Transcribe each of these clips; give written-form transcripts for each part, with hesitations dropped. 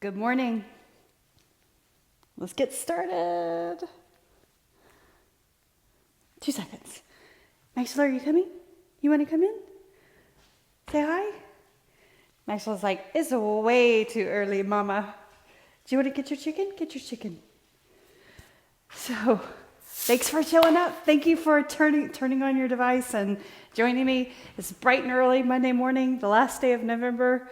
Good morning. Let's get started. 2 seconds. Maxwell, are you coming? You want to come in? Say hi. Maxwell's like, it's way too early, Mama. Do you want to get your chicken? Get your chicken. So, thanks for showing up. Thank you for turning on your device and joining me. It's bright and early Monday morning, the last day of November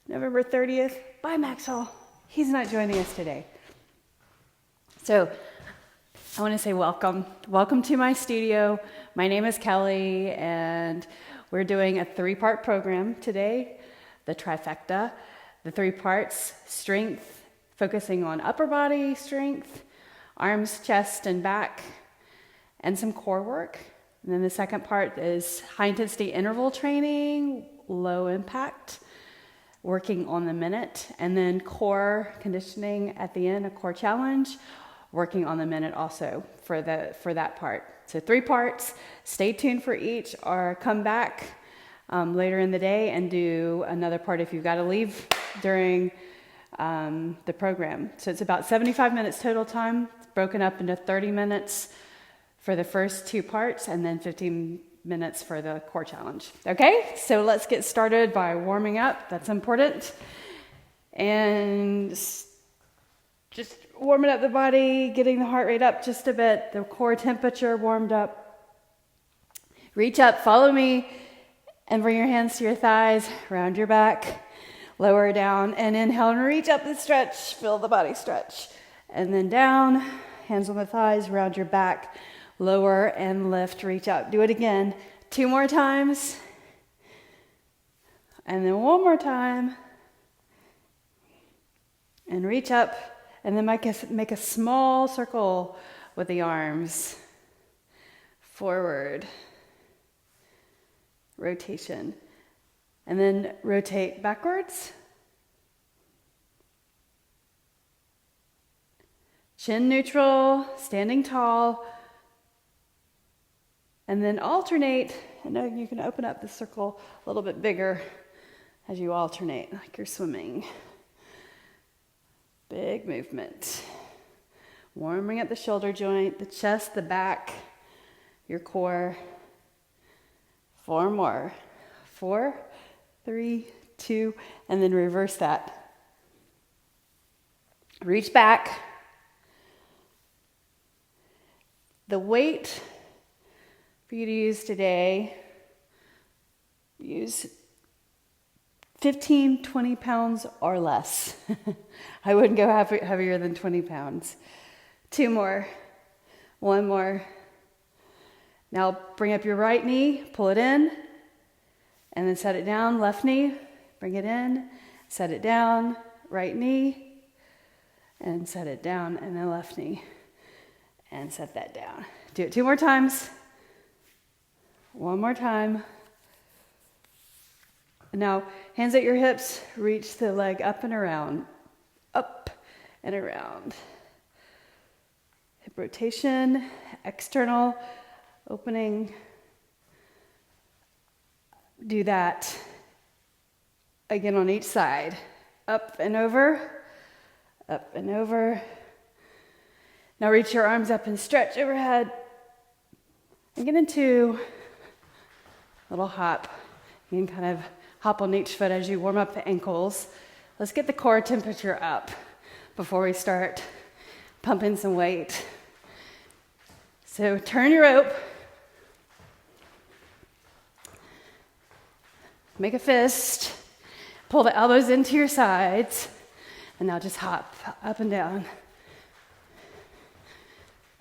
30th. Bye, Maxwell. He's not joining us today. So, I want to say welcome. Welcome to my studio. My name is Kellie, and we're doing a 3-part program today, the Trifecta. The 3 parts: strength, focusing on upper body strength, arms, chest, and back, and some core work. And then the second part is high-intensity interval training, low impact, working on the minute, and then core conditioning at the end, a core challenge, working on the minute also for that part. So 3 parts. Stay tuned for each, or come back later in the day and do another part if you've got to leave during the program. So it's about 75 minutes total time. It's broken up into 30 minutes for the first 2 parts and then 15 minutes for the core challenge. Okay, so let's get started by warming up. That's important. And just warming up the body, getting the heart rate up just a bit, the core temperature warmed up. Reach up, follow me, and bring your hands to your thighs, round your back, lower down, and inhale and reach up and stretch, feel the body stretch. And then down, hands on the thighs, round your back, lower and lift, reach up. Do it again. 2 more times. And then 1 more time. And reach up. And then make a small circle with the arms. Forward. Rotation. And then rotate backwards. Chin neutral, standing tall. And then alternate, and you can open up the circle a little bit bigger as you alternate, like you're swimming. Big movement. Warming up the shoulder joint, the chest, the back, your core. 4 more. 4, 3, 2, and then reverse that. Reach back. The weight for you to use today, use 15, 20 pounds or less. I wouldn't go heavier than 20 pounds. 2 more. 1 more. Now bring up your right knee, pull it in, and then set it down. Left knee, bring it in, set it down. Right knee, and set it down, and then left knee, and set that down. Do it 2 more times. 1 more time. Now, hands at your hips, reach the leg up and around. Up and around. Hip rotation, external opening. Do that again on each side. Up and over. Up and over. Now reach your arms up and stretch overhead. And get into a little hop. You can kind of hop on each foot as you warm up the ankles. Let's get the core temperature up before we start pumping some weight. So turn your rope. Make a fist. Pull the elbows into your sides. And now just hop up and down.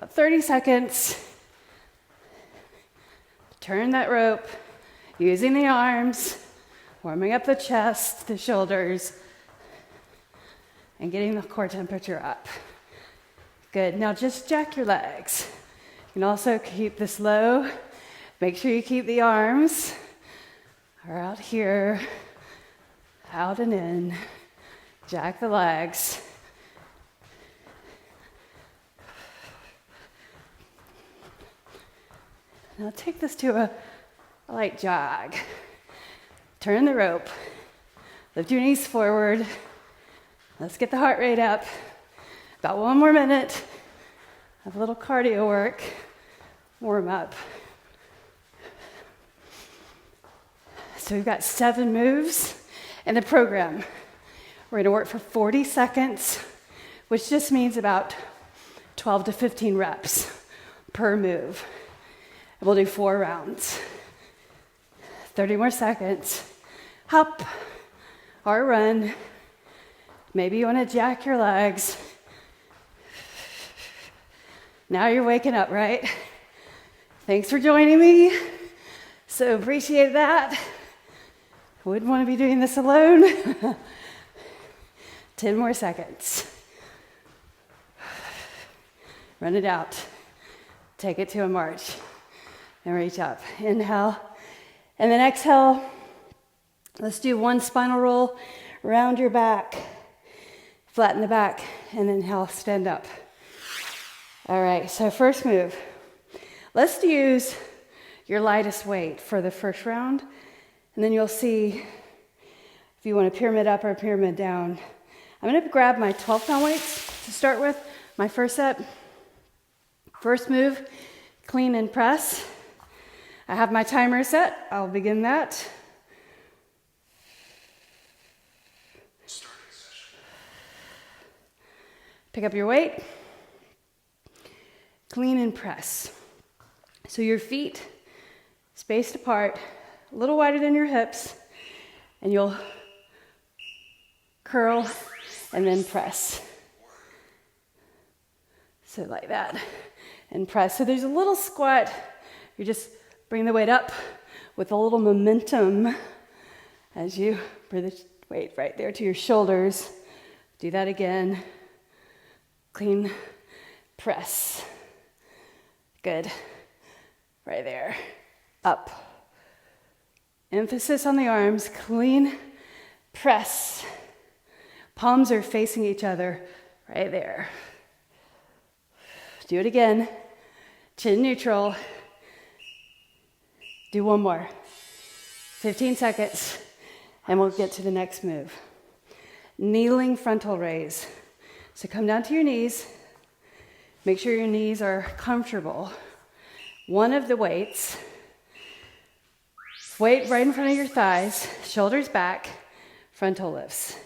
About 30 seconds. Turn that rope, using the arms, warming up the chest, the shoulders, and getting the core temperature up. Good. Now just jack your legs. You can also keep this low. Make sure you keep the arms are out here, out and in. Jack the legs. Now take this to a light jog. Turn the rope. Lift your knees forward. Let's get the heart rate up. About 1 more minute of a little cardio work. Warm up. So we've got 7 moves in the program. We're going to work for 40 seconds, which just means about 12 to 15 reps per move. And we'll do 4 rounds. 30 more seconds. Hop or run. Maybe you want to jack your legs. Now you're waking up, right? Thanks for joining me. So appreciate that. Wouldn't want to be doing this alone. 10 more seconds. Run it out. Take it to a march. And reach up. Inhale. And then exhale. Let's do 1 spinal roll. Round your back. Flatten the back. And inhale, stand up. All right, so first move. Let's use your lightest weight for the first round. And then you'll see if you want a pyramid up or a pyramid down. I'm going to grab my 12-pound weights to start with. My first set. First move, clean and press. I have my timer set. I'll begin that. Pick up your weight. Clean and press. So your feet spaced apart, a little wider than your hips, and you'll curl and then press. So like that, and press. So there's a little squat. You just bring the weight up with a little momentum as you bring the weight right there to your shoulders. Do that again. Clean, press. Good. Right there. Up. Emphasis on the arms. Clean, press. Palms are facing each other. Right there. Do it again. Chin neutral. Do 1 more. 15 seconds. And we'll get to the next move. Kneeling frontal raise. So come down to your knees. Make sure your knees are comfortable. One of the weights. Weight right in front of your thighs. Shoulders back. Frontal lifts.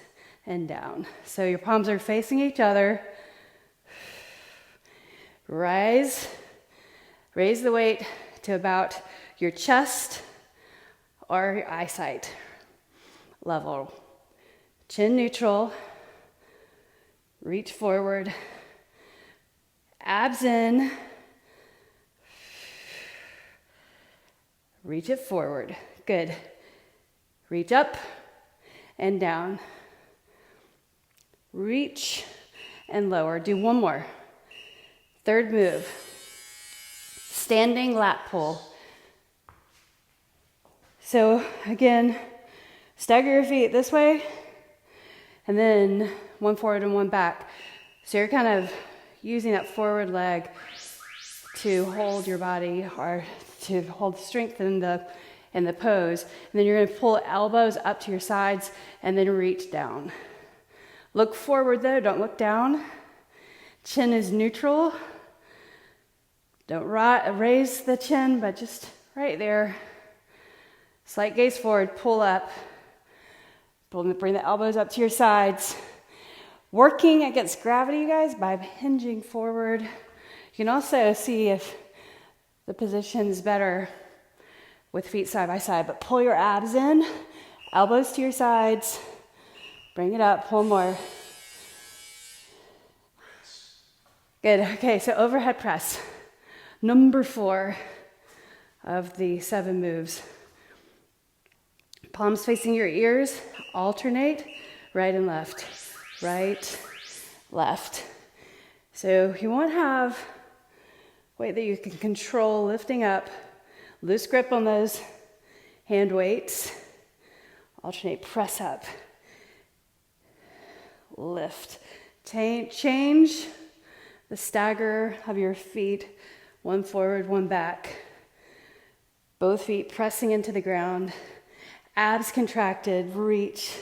And down. So your palms are facing each other. Raise the weight to about your chest or your eyesight level. Chin neutral. Reach forward. Abs in. Reach it forward. Good. Reach up and down. Reach and lower. Do 1 more. Third move. Standing lat pull. So again, stagger your feet this way, and then 1 forward and 1 back. So you're kind of using that forward leg to hold your body or to hold strength in the pose. And then you're going to pull elbows up to your sides and then reach down. Look forward though, don't look down. Chin is neutral. Don't raise the chin, but just right there. Slight gaze forward, pull up. Bring the elbows up to your sides. Working against gravity, you guys, by hinging forward. You can also see if the position is better with feet side by side, but pull your abs in, elbows to your sides. Bring it up, 1 more. Good, okay, so overhead press. Number 4 of the 7 moves. Palms facing your ears, alternate, right and left, right, left. So you want to have weight that you can control, lifting up, loose grip on those hand weights, alternate, press up, lift, change the stagger of your feet, 1 forward, 1 back, both feet pressing into the ground. Abs contracted, reach,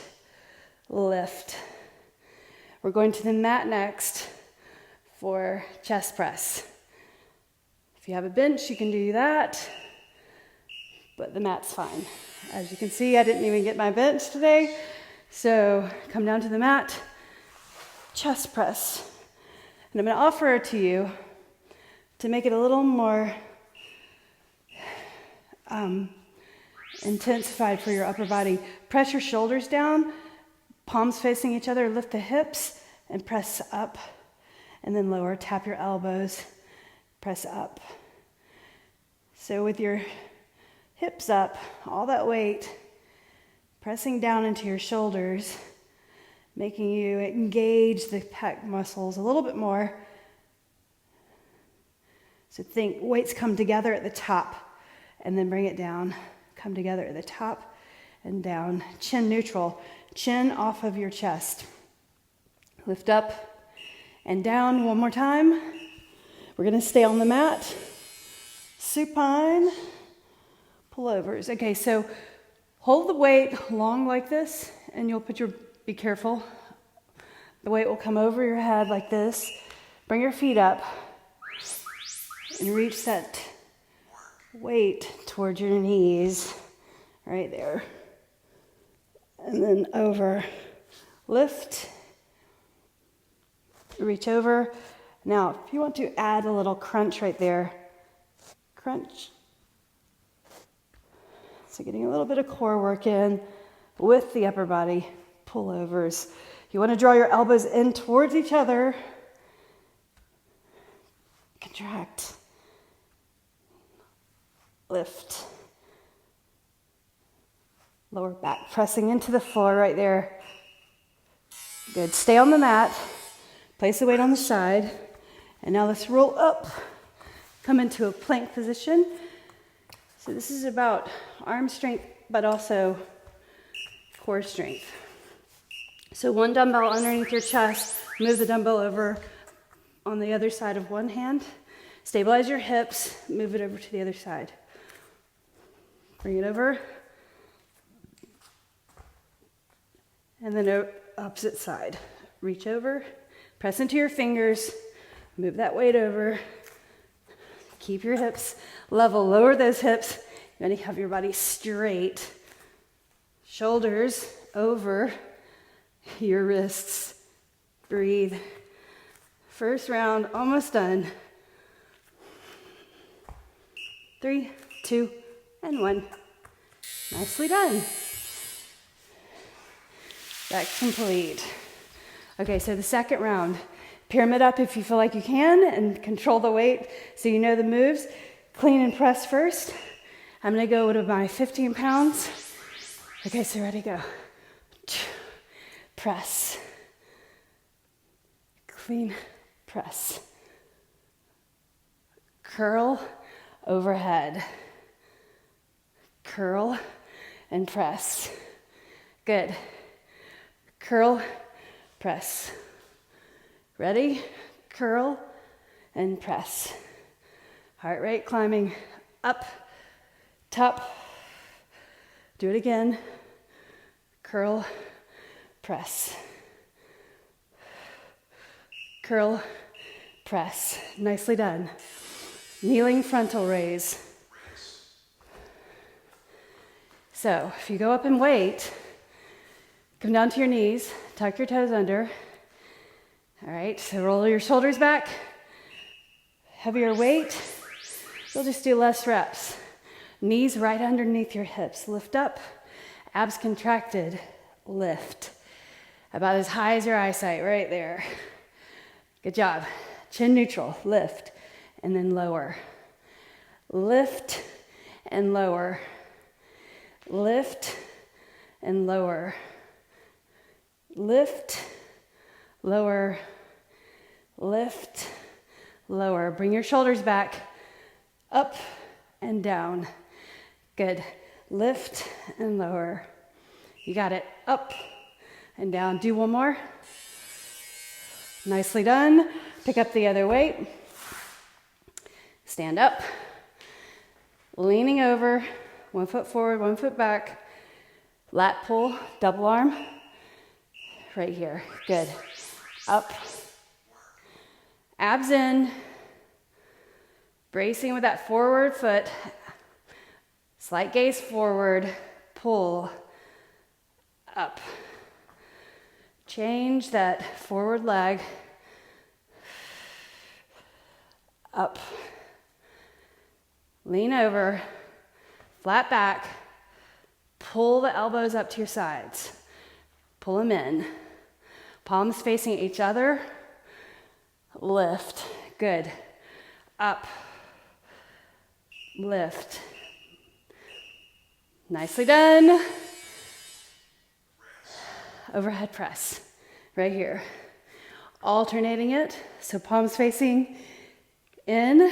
lift. We're going to the mat next for chest press. If you have a bench, you can do that, but the mat's fine. As you can see, I didn't even get my bench today, so come down to the mat, chest press. And I'm going to offer it to you to make it a little more intensified for your upper body. Press your shoulders down, palms facing each other, lift the hips and press up, and then lower. Tap your elbows, press up. So with your hips up, all that weight pressing down into your shoulders, making you engage the pec muscles a little bit more. So think weights come together at the top and then bring it down. Come together at the top and down. Chin neutral. Chin off of your chest. Lift up and down one more time. We're going to stay on the mat. Supine. Pullovers. Okay, so hold the weight long like this, and you'll put your, be careful. The weight will come over your head like this. Bring your feet up and reach that weight towards your knees, right there. And then over, lift, reach over. Now, if you want to add a little crunch right there, crunch. So getting a little bit of core work in with the upper body, pullovers. You want to draw your elbows in towards each other. Contract. Lift. Lower back, pressing into the floor right there. Good. Stay on the mat. Place the weight on the side. And now let's roll up. Come into a plank position. So this is about arm strength, but also core strength. So one dumbbell underneath your chest. Move the dumbbell over on the other side of one hand. Stabilize your hips. Move it over to the other side. Bring it over. And then opposite side. Reach over. Press into your fingers. Move that weight over. Keep your hips level. Lower those hips. You want to have your body straight. Shoulders over your wrists. Breathe. First round almost done. 3, 2, and 1. Nicely done. That's complete. Okay, so the second round. Pyramid up if you feel like you can, and control the weight so you know the moves. Clean and press first. I'm gonna go with my 15 pounds. Okay, so ready, go. Press. Clean, press. Curl overhead. Curl and press. Good. Curl, press. Ready? Curl and press. Heart rate climbing up, top. Do it again. Curl, press. Curl, press. Nicely done. Kneeling frontal raise. So if you go up in weight, come down to your knees, tuck your toes under. All right, so roll your shoulders back. Heavier weight, you'll just do less reps. Knees right underneath your hips. Lift up, abs contracted, lift. About as high as your eyesight, right there. Good job. Chin neutral, lift, and then lower. Lift and lower. Lift and lower. Lift, lower, lift, lower. Bring your shoulders back, up and down. Good. Lift and lower. You got it. Up and down. Do one more. Nicely done. Pick up the other weight. Stand up. Leaning over. 1 foot forward, 1 foot back. Lat pull, double arm. Right here. Good. Up. Abs in. Bracing with that forward foot. Slight gaze forward. Pull. Up. Change that forward leg. Up. Lean over. Flat back. Pull the elbows up to your sides. Pull them in. Palms facing each other. Lift. Good. Up. Lift. Nicely done. Overhead press. Right here. Alternating it. So palms facing in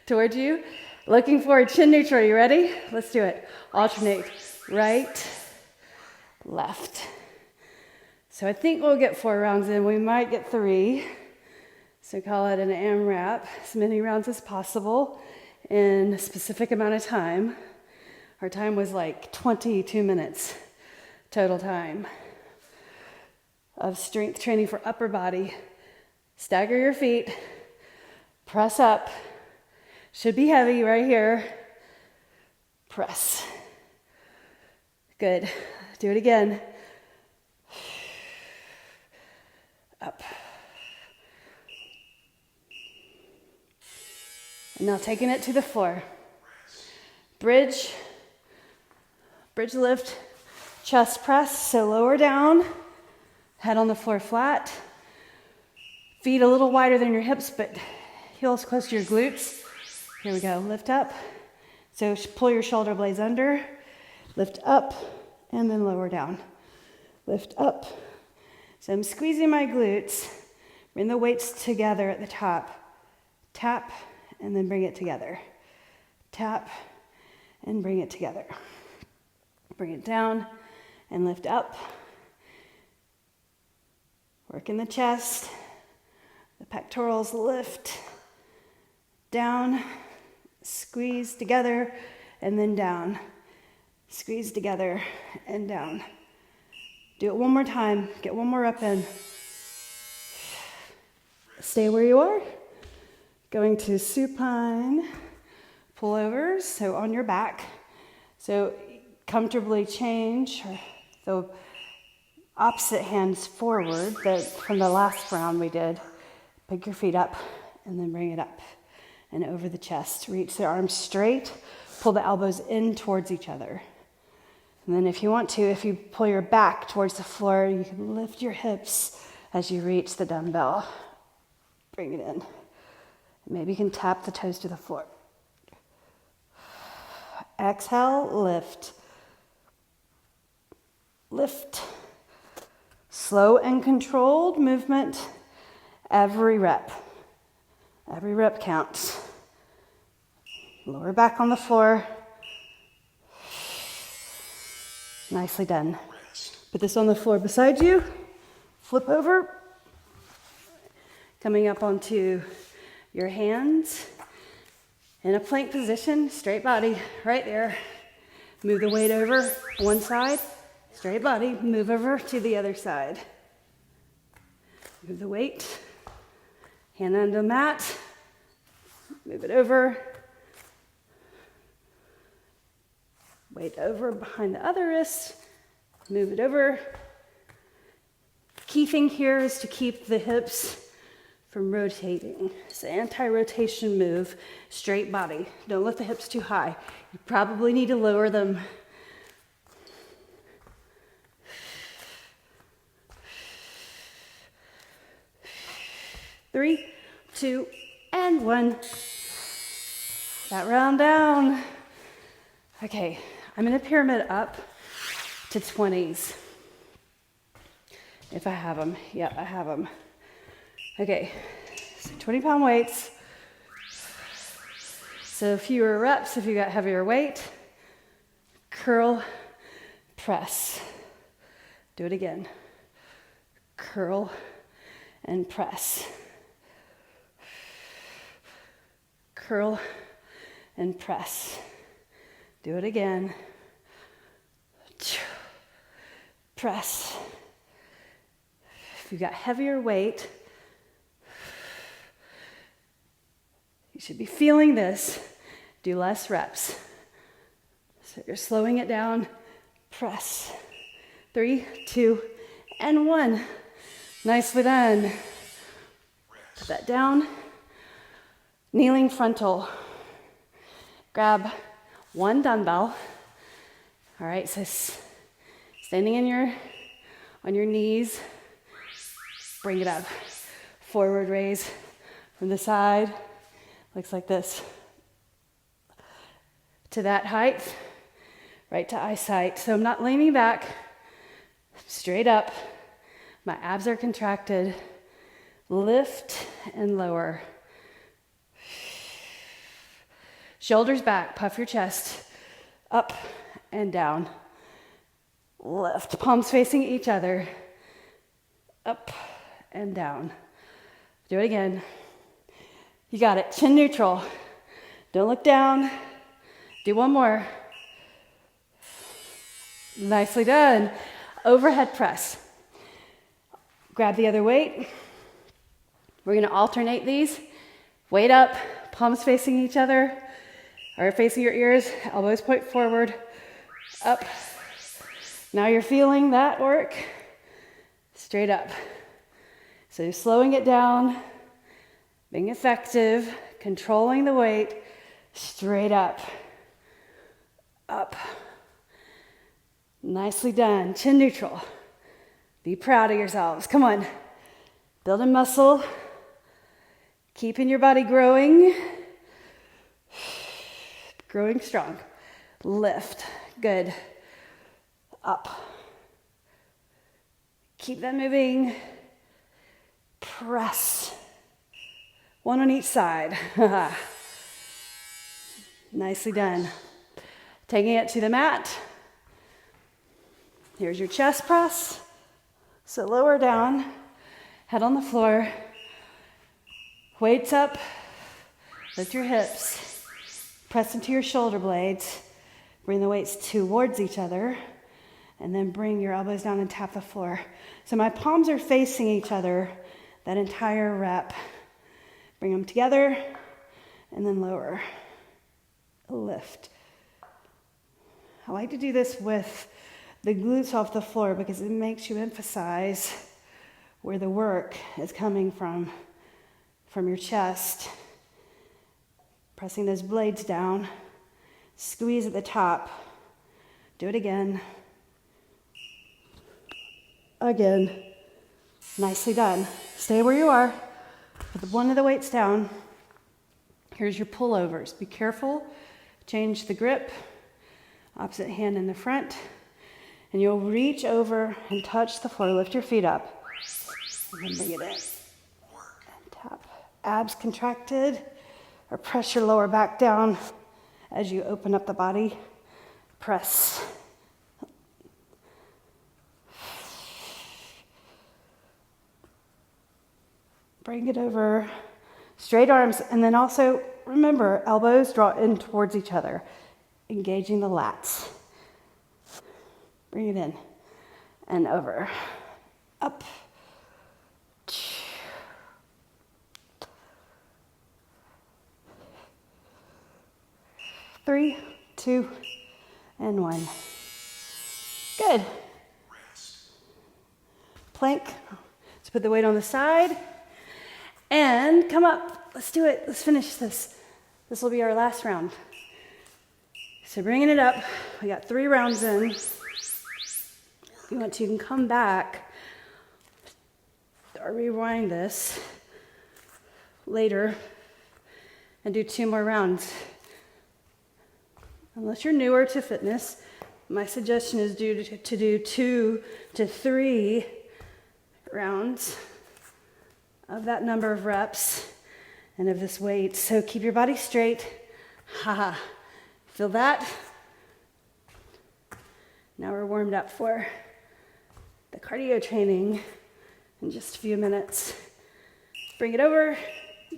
towards you. Looking forward, chin neutral. You ready? Let's do it. Alternate. Right, left. So I think we'll get 4 rounds in. We might get 3. So call it an AMRAP. As many rounds as possible in a specific amount of time. Our time was like 22 minutes total time of strength training for upper body. Stagger your feet. Press up. Should be heavy right here. Press. Good. Do it again. Up. And now taking it to the floor. Bridge lift, chest press, so lower down, head on the floor flat, feet a little wider than your hips, but heels close to your glutes. Here we go, lift up. So pull your shoulder blades under, lift up, and then lower down. Lift up. So I'm squeezing my glutes, bring the weights together at the top. Tap, and then bring it together. Tap, and bring it together. Bring it down, and lift up. Work in the chest. The pectorals lift. Down. Squeeze together, and then down. Squeeze together, and down. Do it one more time. Get one more up in. Stay where you are. Going to supine pullovers, so on your back. So comfortably change the opposite hands forward from the last round we did. Pick your feet up, and then bring it up. And over the chest. Reach the arms straight. Pull the elbows in towards each other. And then if you want to, if you pull your back towards the floor, you can lift your hips as you reach the dumbbell. Bring it in. Maybe you can tap the toes to the floor. Exhale, lift. Lift. Slow and controlled movement. Every rep. Every rep counts. Lower back on the floor. Nicely done. Put this on the floor beside you. Flip over. Coming up onto your hands. In a plank position, straight body, right there. Move the weight over one side. Straight body, move over to the other side. Move the weight. Hand on the mat, move it over, weight over behind the other wrist, move it over. Key thing here is to keep the hips from rotating. It's an anti-rotation move, straight body. Don't lift the hips too high. You probably need to lower them. Three, 2, and 1. That round down. Okay, I'm gonna pyramid up to 20s. If I have them. Yep, I have them. Okay, so 20-pound weights. So fewer reps if you got heavier weight. Curl, press. Do it again. Curl and press. Curl and press. Do it again. Press. If you've got heavier weight, you should be feeling this. Do less reps. So you're slowing it down. Press. 3, 2, and 1. Nicely done. Put that down. Kneeling frontal. Grab one dumbbell. All right, so standing on your knees. Bring it up. Forward raise from the side. Looks like this. To that height. Right to eye sight. So I'm not leaning back. Straight up. My abs are contracted. Lift and lower. Shoulders back. Puff your chest. Up and down. Lift. Palms facing each other. Up and down. Do it again. You got it. Chin neutral. Don't look down. Do one more. Nicely done. Overhead press. Grab the other weight. We're going to alternate these. Weight up, palms facing each other, or facing your ears, elbows point forward, up. Now you're feeling that work. Straight up. So you're slowing it down, being effective, controlling the weight, straight up. Up. Nicely done. Chin neutral. Be proud of yourselves. Come on. Building muscle. Keeping your body growing. Growing strong. Lift. Good. Up. Keep that moving. Press. One on each side. Nicely done. Taking it to the mat. Here's your chest press. So lower down, head on the floor, weights up, lift your hips, press into your shoulder blades, bring the weights towards each other, and then bring your elbows down and tap the floor. So my palms are facing each other that entire rep. Bring them together, and then lower, lift. I like to do this with the glutes off the floor because it makes you emphasize where the work is coming from your chest. Pressing those blades down. Squeeze at the top. Do it again. Again. Nicely done. Stay where you are. Put one of the weights down. Here's your pullovers. Be careful. Change the grip. Opposite hand in the front. And you'll reach over and touch the floor. Lift your feet up. And then bring it in. And tap. Abs contracted. Or press your lower back down as you open up the body. Press. Bring it over. Straight arms. And then also, remember, elbows draw in towards each other. Engaging the lats. Bring it in and over, up. 3, 2, and 1. Good. Plank. Let's put the weight on the side and come up. Let's do it. Let's finish this. This will be our last round. So bringing it up, we got 3 rounds in. If you want to, you can come back or rewind this later and do 2 more rounds. Unless you're newer to fitness, my suggestion is to do 2 to 3 rounds of that number of reps and of this weight. So keep your body straight. Haha. Feel that? Now we're warmed up for the cardio training in just a few minutes. Bring it over.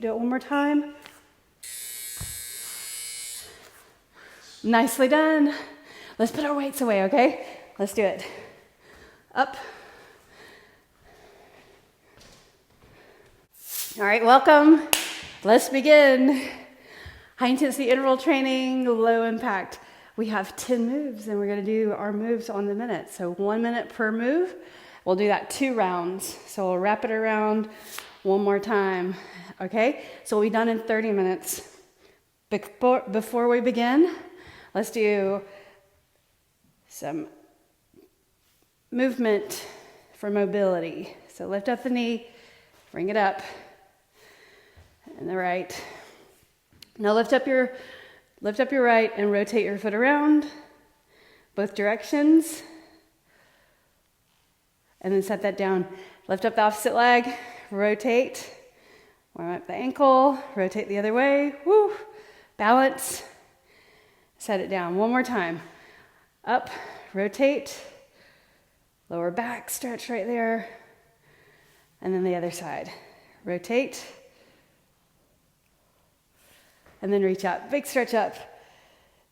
Do it one more time. Nicely done. Let's put our weights away, okay? Let's do it. Up. All right, welcome. Let's begin. High intensity interval training, low impact. We have 10 moves and we're gonna do our moves on the minute. So 1 minute per move. We'll do that 2 rounds. So we'll wrap it around one more time, okay? So we'll be done in 30 minutes. Before we begin, let's do some movement for mobility. So lift up the knee, bring it up, and the right. Now lift up your right and rotate your foot around, both directions. And then set that down. Lift up the opposite leg, rotate, warm up the ankle, rotate the other way, woo, balance, set it down. One more time. Up, rotate, lower back, stretch right there, and then the other side. Rotate, and then reach up. Big stretch up.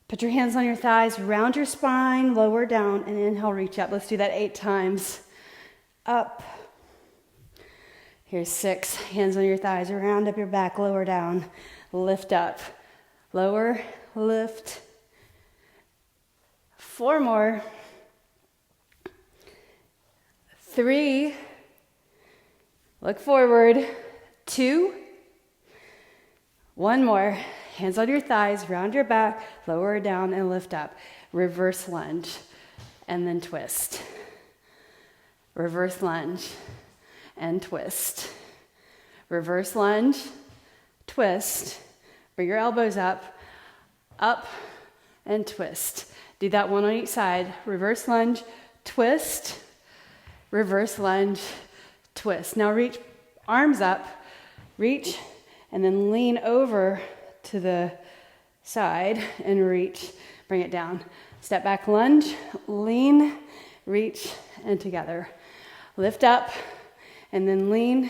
Put your hands on your thighs, round your spine, lower down, and inhale, reach up. Let's do that 8 times. Up. Here's 6. Hands on your thighs, round up your back, lower down, lift up, lower, lift. 4 more. 3. Look forward. 2. 1 more. Hands on your thighs, round your back, lower down, and lift up. Reverse lunge, and then twist. Reverse lunge and twist. Reverse lunge, twist. Bring your elbows up, and twist. Do that one on each side. Reverse lunge, twist. Reverse lunge, twist. Now reach, arms up, reach, and then lean over to the side and reach. Bring it down. Step back, lunge, lean, reach, and together. Lift up, and then lean,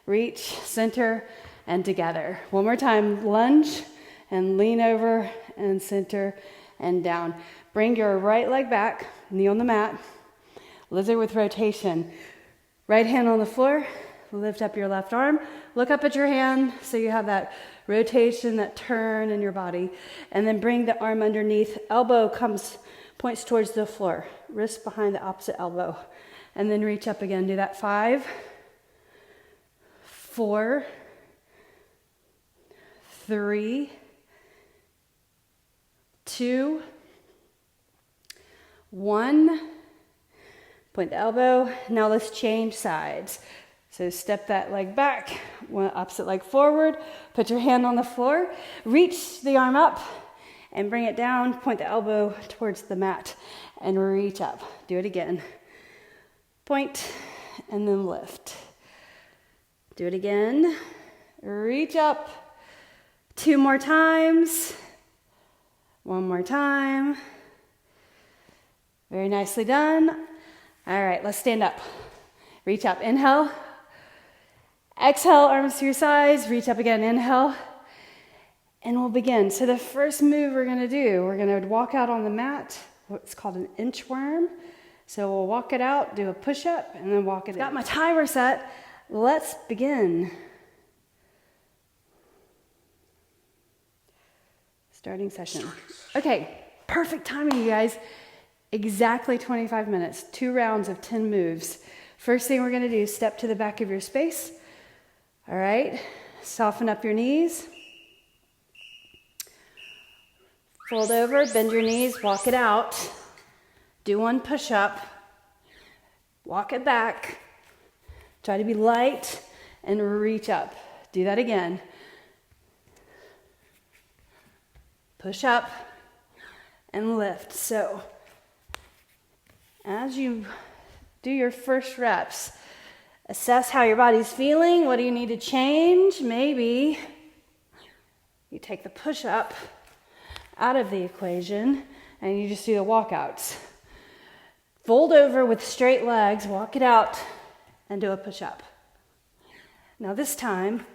reach, center, and together. One more time, lunge, and lean over, and center, and down. Bring your right leg back, knee on the mat, lizard with rotation. Right hand on the floor, lift up your left arm, look up at your hand so you have that rotation, that turn in your body, and then bring the arm underneath. Elbow points towards the floor, wrist behind the opposite elbow. And then reach up again. Do that 5, 4, 3, 2, 1. Point the elbow. Now let's change sides. So step that leg back, one opposite leg forward. Put your hand on the floor. Reach the arm up and bring it down. Point the elbow towards the mat and reach up. Do it again. Point, and then lift. Do it again. Reach up. 2 more times. 1 more time. Very nicely done. All right, let's stand up. Reach up, inhale. Exhale, arms to your sides. Reach up again, inhale. And we'll begin. So the first move we're gonna do, we're gonna walk out on the mat, what's called an inchworm. So we'll walk it out, do a push-up, and then walk it in. Got my timer set. Let's begin. Starting session. Okay, perfect timing, you guys. Exactly 25 minutes, 2 rounds of 10 moves. First thing we're gonna do is step to the back of your space. All right, soften up your knees. Fold over, bend your knees, walk it out. Do 1 push-up, walk it back, try to be light, and reach up. Do that again. Push up and lift. So, as you do your first reps, assess how your body's feeling. What do you need to change? Maybe you take the push-up out of the equation and you just do the walkouts. Fold over with straight legs, walk it out, and do a push-up. Now this time,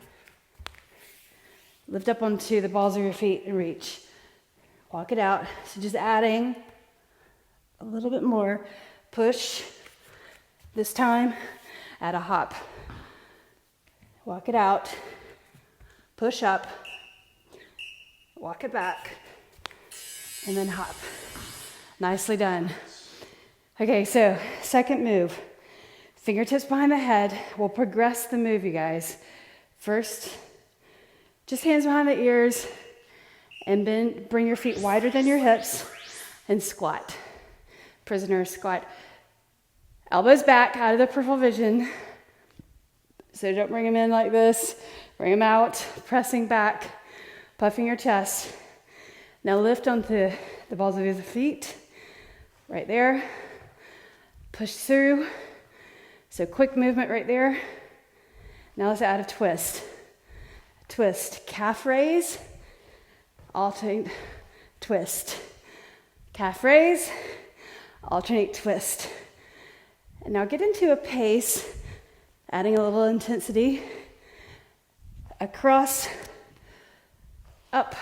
lift up onto the balls of your feet and reach. Walk it out. So just adding a little bit more. Push. This time, add a hop. Walk it out. Push up. Walk it back. And then hop. Nicely done. Okay, so second move. Fingertips behind the head. We'll progress the move, you guys. First, just hands behind the ears, and then bring your feet wider than your hips and squat. Prisoner squat. Elbows back out of the peripheral vision. So don't bring them in like this. Bring them out, pressing back, puffing your chest. Now lift onto the balls of your feet. Right there. Push through. So quick movement right there. Now let's add a twist. Twist. Calf raise. Alternate twist. Calf raise. Alternate twist. And now get into a pace, adding a little intensity. Across, up,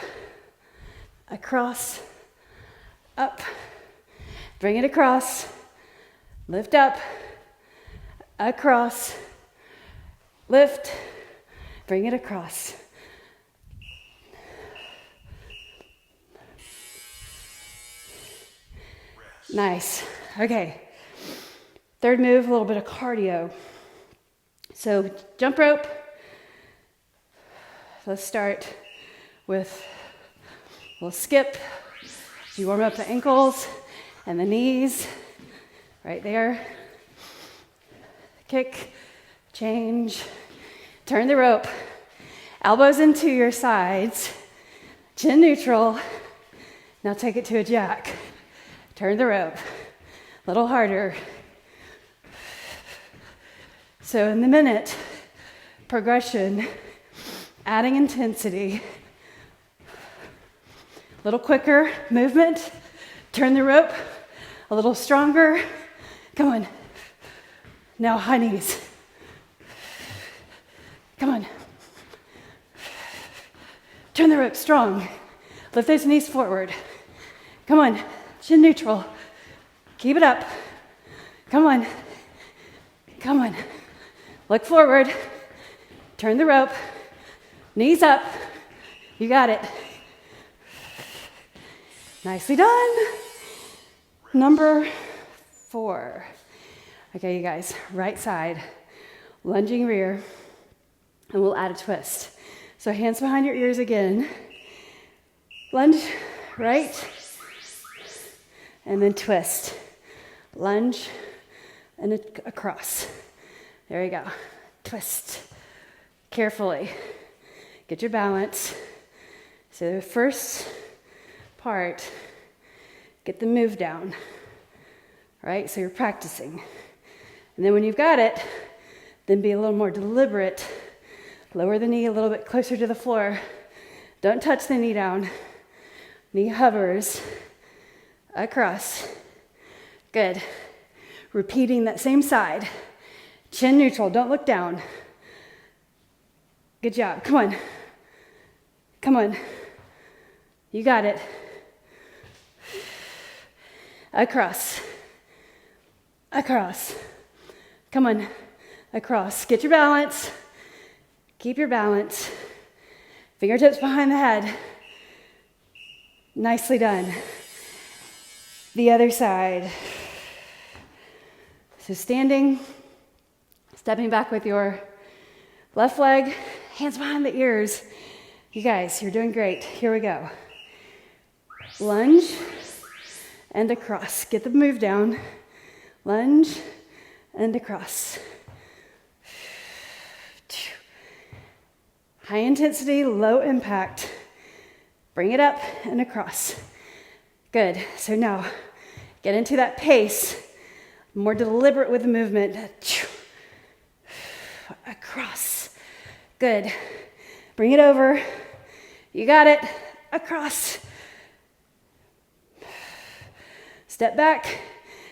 across, up. Bring it across. Lift up, across, lift, bring it across. Nice. Okay. Third move, a little bit of cardio. So jump rope. Let's start with a little skip. You warm up the ankles and the knees. Right there. Kick, change, turn the rope. Elbows into your sides. Chin neutral. Now take it to a jack. Turn the rope. A little harder. So in the minute progression, adding intensity. A little quicker movement. Turn the rope. A little stronger. Come on. Now high knees. Come on. Turn the rope strong. Lift those knees forward. Come on. Chin neutral. Keep it up. Come on. Come on. Look forward. Turn the rope. Knees up. You got it. Nicely done. Number 4. Okay, you guys, right side, lunging rear, and we'll add a twist. So hands behind your ears again. Lunge, right, and then twist. Lunge, and across. There you go. Twist. Carefully. Get your balance. So the first part, get the move down. Right? So you're practicing. And then when you've got it, then be a little more deliberate. Lower the knee a little bit closer to the floor. Don't touch the knee down. Knee hovers across. Good. Repeating that same side. Chin neutral, don't look down. Good job, come on. Come on. You got it. Across. Across. Come on. Across. Get your balance. Keep your balance. Fingertips behind the head. Nicely done. The other side. So standing, stepping back with your left leg, hands behind the ears. You guys, you're doing great. Here we go. Lunge and across. Get the move down. Lunge and across. High intensity, low impact. Bring it up and across. Good. So now get into that pace. More deliberate with the movement. Across. Good. Bring it over. You got it. Across. Step back.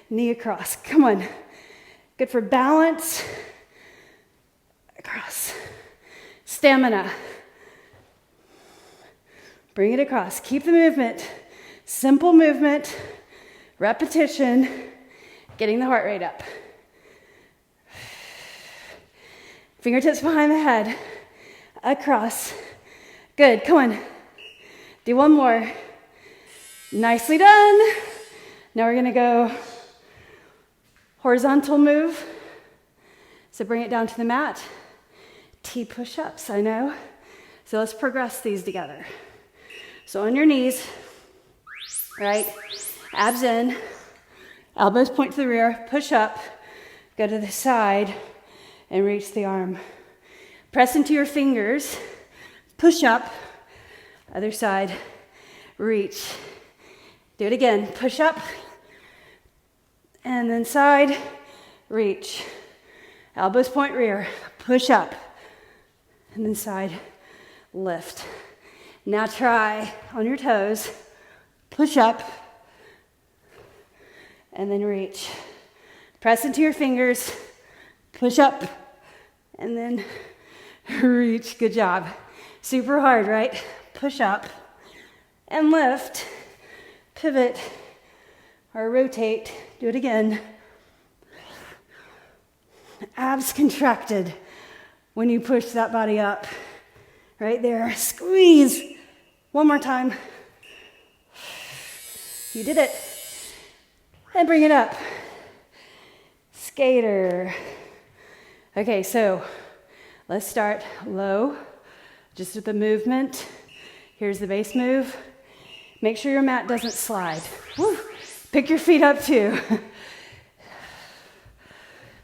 Knee across. Come on. Good for balance. Across. Stamina. Bring it across. Keep the movement. Simple movement. Repetition. Getting the heart rate up. Fingertips behind the head. Across. Good, come on. Do one more. Nicely done. Now we're gonna go horizontal move. So bring it down to the mat. T push-ups, I know. So let's progress these together. So on your knees, right? Abs in, elbows point to the rear, push up, go to the side, and reach the arm. Press into your fingers, push up, other side, reach. Do it again, push up, and then side, reach. Elbows point rear, push up, and then side, lift. Now try on your toes, push up, and then reach. Press into your fingers, push up, and then reach. Good job. Super hard, right? Push up and lift, pivot, or rotate. Do it again. Abs contracted when you push that body up. Right there. Squeeze. One more time. You did it. And bring it up. Skater. Okay, so let's start low, just with the movement. Here's the base move. Make sure your mat doesn't slide. Woo. Pick your feet up too.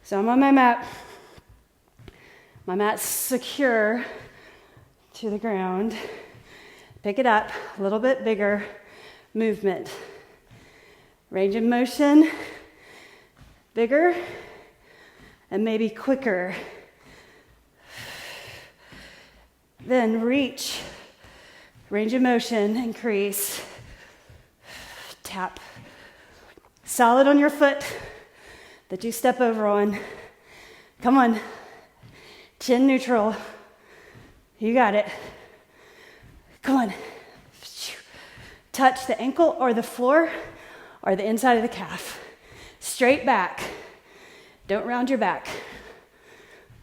So I'm on my mat. My mat's secure to the ground. Pick it up, a little bit bigger movement. Range of motion, bigger, and maybe quicker. Then reach, range of motion, increase. Tap. Solid on your foot that you step over on. Come on. Chin neutral. You got it. Come on. Touch the ankle or the floor or the inside of the calf. Straight back. Don't round your back.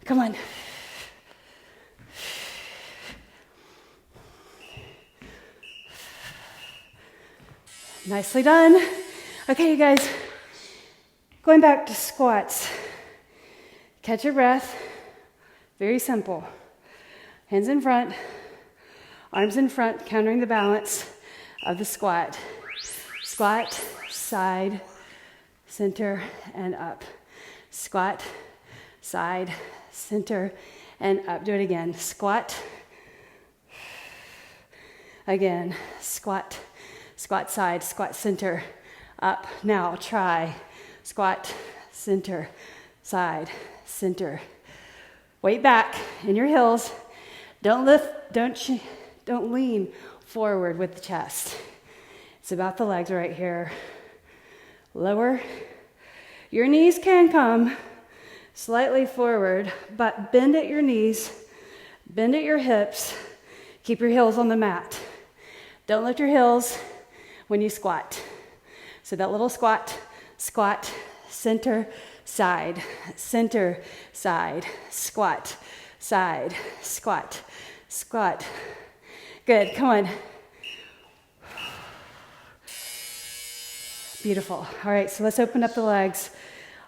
Come on. Nicely done. Okay, you guys. Going back to squats. Catch your breath. Very simple. Hands in front, arms in front, countering the balance of the squat. Squat, side, center, and up. Squat, side, center, and up. Do it again. Squat. Again. Squat, squat side, squat center, up. Now try. Squat, center, side, center. Weight back in your heels. Don't lift, don't lean forward with the chest. It's about the legs right here. Lower. Your knees can come slightly forward, but bend at your knees, bend at your hips. Keep your heels on the mat. Don't lift your heels when you squat. So that little squat, squat, center, side, center, side, squat, side, squat, squat. Good, come on. Beautiful. All right, so let's open up the legs.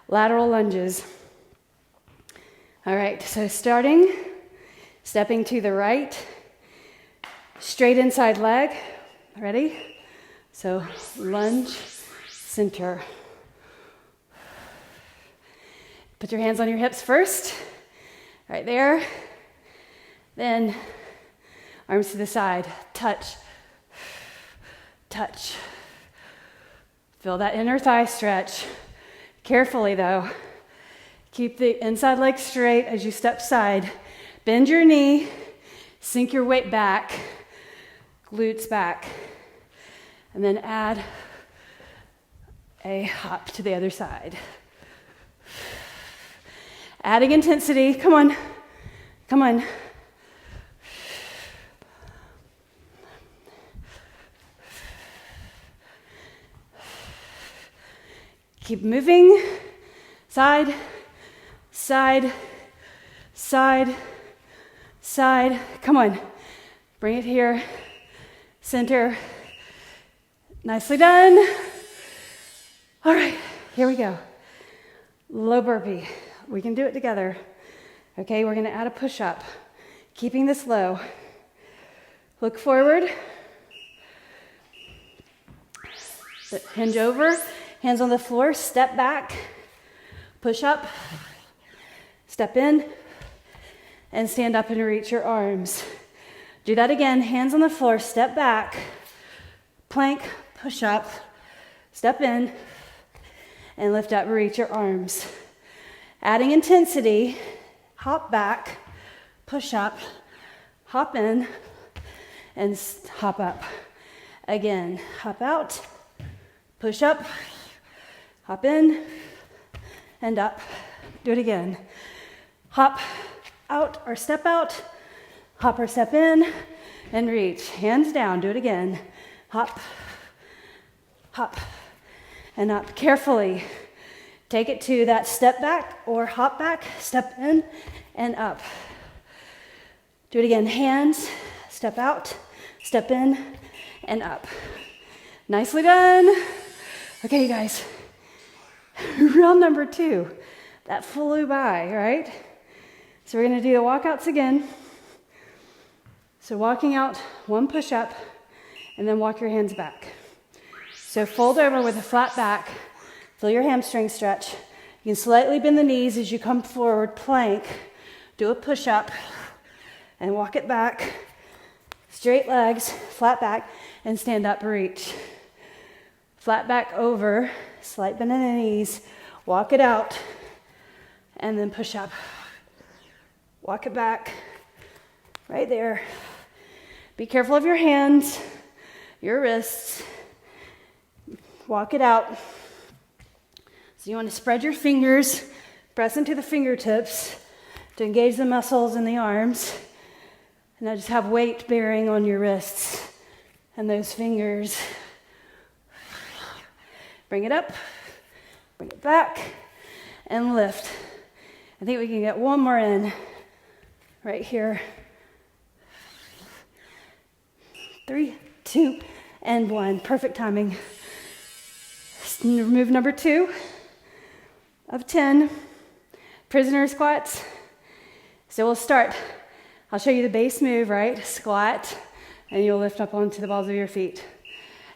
Lateral lunges. All right, so stepping to the right, straight inside leg. Ready? So lunge, center. Put your hands on your hips first, right there. Then arms to the side, touch, touch. Feel that inner thigh stretch. Carefully though. Keep the inside leg straight as you step side. Bend your knee, sink your weight back, glutes back. And then add a hop to the other side. Adding intensity, come on, come on. Keep moving, side, side, side, side. Come on. Bring it here. Center. Nicely done. All right, here we go. Low burpee. We can do it together. Okay, we're gonna add a push-up. Keeping this low. Look forward. Hinge over. Hands on the floor. Step back. Push up. Step in. And stand up and reach your arms. Do that again. Hands on the floor. Step back. Plank. Push up. Step in. And lift up, reach your arms. Adding intensity, hop back, push up, hop in, and hop up. Again, hop out, push up, hop in, and up. Do it again. Hop out or step out, hop or step in, and reach. Hands down, do it again. Hop, hop, and up. Carefully take it to that step back or hop back, step in and up. Do it again. Hands, step out, step in and up. Nicely done. Okay, you guys, round number 2. That flew by, right? So we're gonna do the walkouts again. So walking out, 1 push up, and then walk your hands back. So fold over with a flat back. Feel your hamstring stretch. You can slightly bend the knees as you come forward, plank. Do a push up and walk it back. Straight legs, flat back, and stand up, reach. Flat back over, slight bend in the knees. Walk it out and then push up. Walk it back, right there. Be careful of your hands, your wrists. Walk it out. So you want to spread your fingers, press into the fingertips to engage the muscles in the arms. And now just have weight bearing on your wrists and those fingers. Bring it up, bring it back, and lift. I think we can get one more in right here. 3, 2, and 1. Perfect timing. Move number 2 of 10, prisoner squats. So we'll start. I'll show you the base move, right? Squat, and you'll lift up onto the balls of your feet.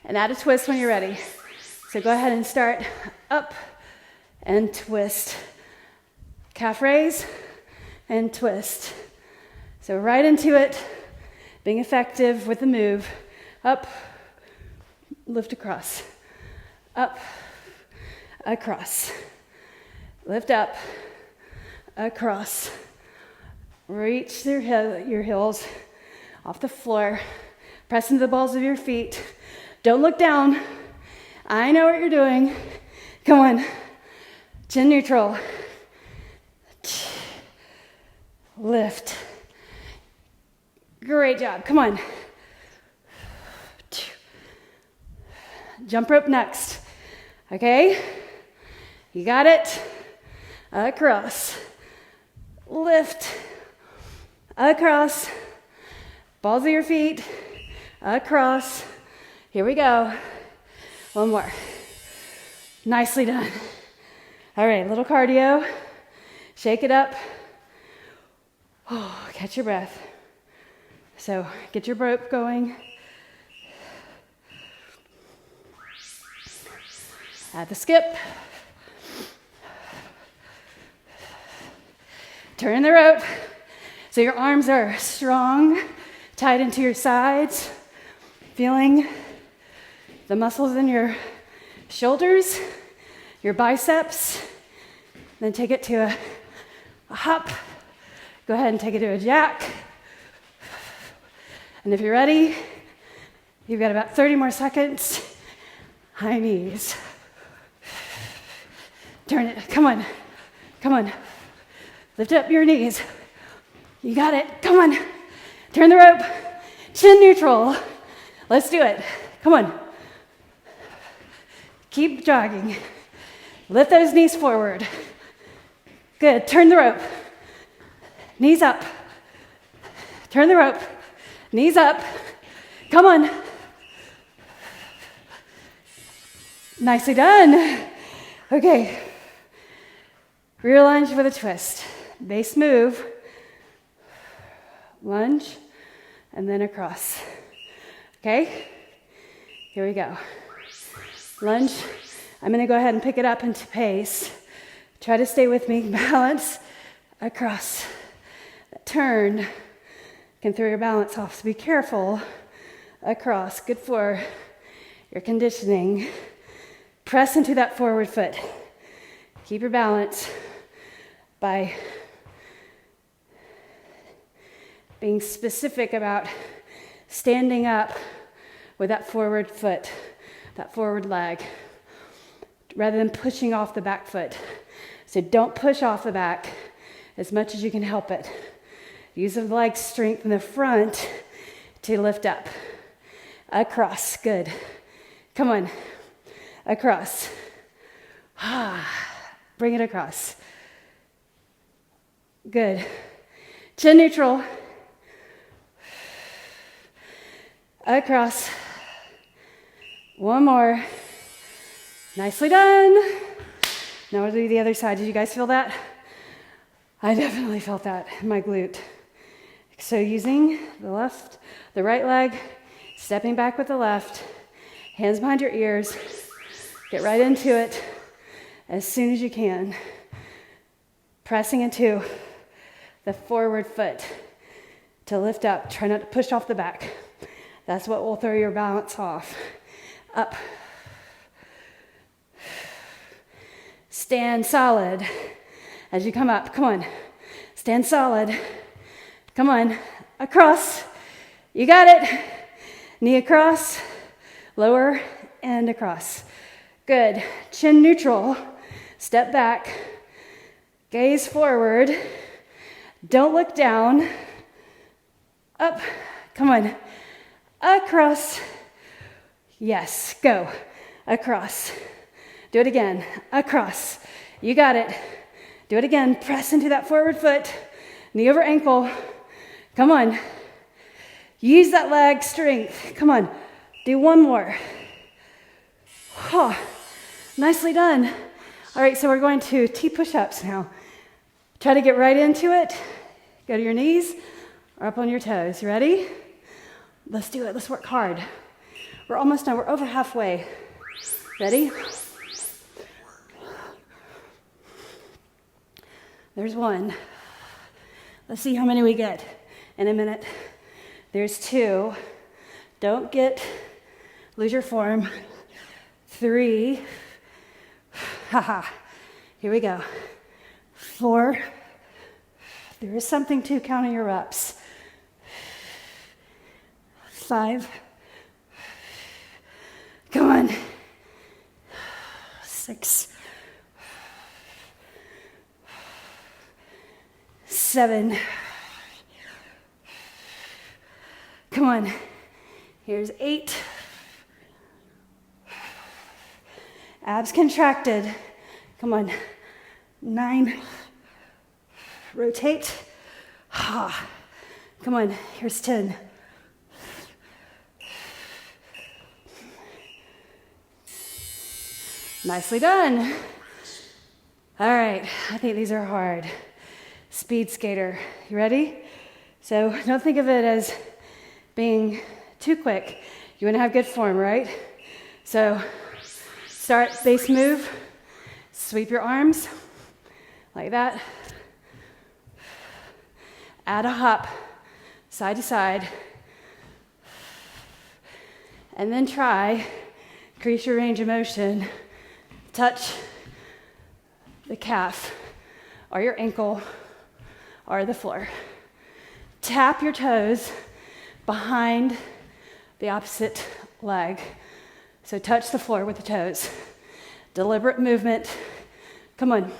And add a twist when you're ready. So go ahead and start up and twist. Calf raise and twist. So right into it, being effective with the move. Up, lift across. Up, across. Lift up, across. Reach your heels off the floor. Press into the balls of your feet. Don't look down. I know what you're doing. Come on. Chin neutral. Lift. Great job. Come on. Jump rope next. Okay? You got it. Across. Lift. Across. Balls of your feet. Across. Here we go. One more. Nicely done. All right, little cardio. Shake it up. Oh, catch your breath. So get your rope going. Add the skip. Turn the rope. So your arms are strong, tied into your sides. Feeling the muscles in your shoulders, your biceps. Then take it to a hop. Go ahead and take it to a jack. And if you're ready, you've got about 30 more seconds. High knees. Turn it. Come on. Come on. Lift up your knees. You got it. Come on. Turn the rope. Chin neutral. Let's do it. Come on. Keep jogging. Lift those knees forward. Good. Turn the rope. Knees up. Turn the rope. Knees up. Come on. Nicely done. Okay. Rear lunge with a twist. Base move. Lunge. And then across. Okay? Here we go. Lunge. I'm going to go ahead and pick it up into pace. Try to stay with me. Balance. Across. That turn can throw your balance off, so be careful. Across. Good for your conditioning. Press into that forward foot. Keep your balance by being specific about standing up with that forward foot, that forward leg, rather than pushing off the back foot. So don't push off the back as much as you can help it. Use the leg strength in the front to lift up. Across, good. Come on, across. Bring it across. Good. Chin neutral. Across. One more. Nicely done. Now we'll do the other side. Did you guys feel that? I definitely felt that in my glute. So using the right leg, stepping back with the left, hands behind your ears, get right into it as soon as you can. Pressing into the forward foot to lift up. Try not to push off the back. That's what will throw your balance off. Up. Stand solid as you come up. Come on. Stand solid. Come on. Across. You got it. Knee across. Lower and across. Good. Chin neutral. Step back. Gaze forward. Don't look down. Up. Come on. Across. Yes. Go. Across. Do it again. Across. You got it. Do it again. Press into that forward foot. Knee over ankle. Come on. Use that leg strength. Come on. Do one more. Nicely done. All right, so we're going to T push-ups now. Try to get right into it. Go to your knees or up on your toes. You ready? Let's do it. Let's work hard. We're almost done. We're over halfway. Ready? There's one. Let's see how many we get in a minute. There's two. Don't lose your form. 3. Here we go. 4. There is something to counting your reps. 5. Come on. 6. 7. Come on. Here's 8. Abs contracted. Come on. 9. Rotate. Come on. Here's 10. Nicely done. All right. I think these are hard. Speed skater. You ready? So don't think of it as being too quick. You want to have good form, right? So start base move. Sweep your arms like that. Add a hop side to side. And then try, increase your range of motion. Touch the calf or your ankle or the floor. Tap your toes behind the opposite leg. So touch the floor with the toes. Deliberate movement. Come on.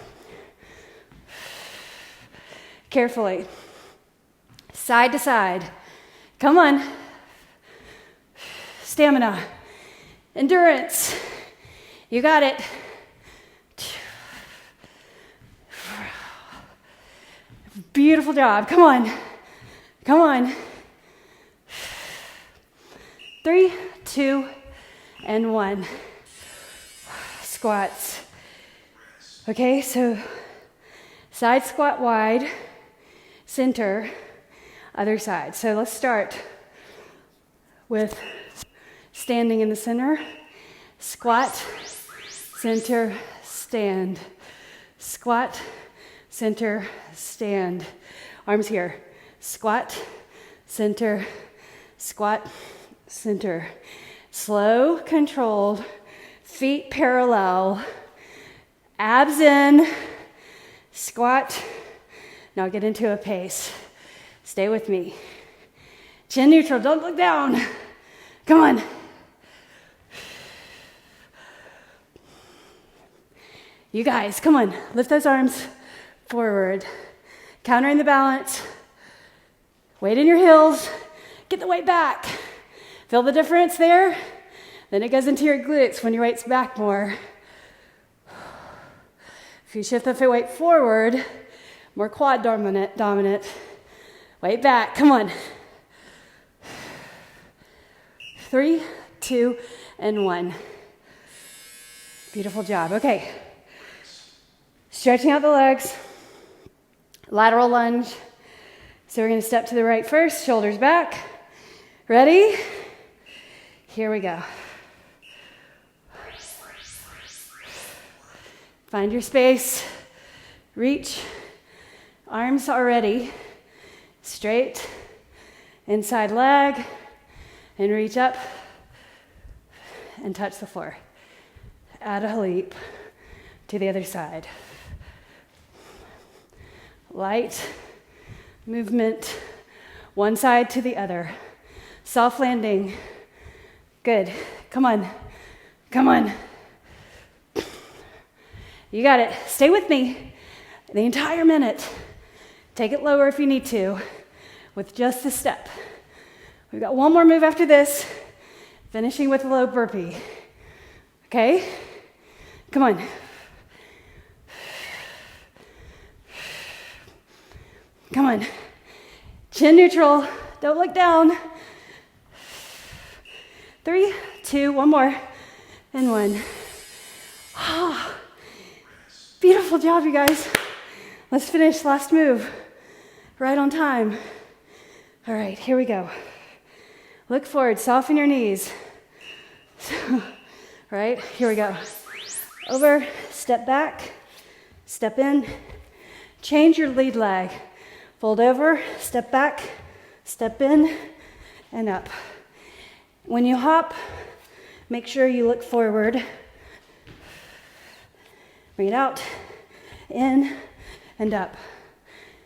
Carefully. Side to side. Come on. Stamina. Endurance. You got it. Beautiful job. Come on. Come on. 3, 2, and 1. Squats. Okay, so side squat wide, center, other side. So let's start with standing in the center. Squat, center, stand. Squat, center, stand. Arms here. Squat, center, squat, center. Slow, controlled, feet parallel, abs in, squat. Now get into a pace. Stay with me. Chin neutral, don't look down. Come on. You guys, come on. Lift those arms forward. Countering the balance. Weight in your heels. Get the weight back. Feel the difference there? Then it goes into your glutes when your weight's back more. If you shift the weight forward, more quad dominant. Weight back, come on. 3, 2, and 1. Beautiful job. Okay. Stretching out the legs. Lateral lunge. So we're going to step to the right first, shoulders back. Ready? Here we go. Find your space. Reach. Arms are ready. Straight. Inside leg. And reach up. And touch the floor. Add a leap to the other side. Light movement. One side to the other. Soft landing. Good. Come on. Come on. You got it. Stay with me the entire minute. Take it lower if you need to with just a step. We've got one more move after this, finishing with a low burpee. Okay? Come on. Come on. Chin neutral. Don't look down. 3, 2, one more, and 1. Oh, beautiful job, you guys. Let's finish last move. Right on time. All right, here we go. Look forward, soften your knees. Right, here we go. Over, step back, step in, change your lead leg. Fold over, step back, step in, and up. When you hop, make sure you look forward. Bring it out, in, and up.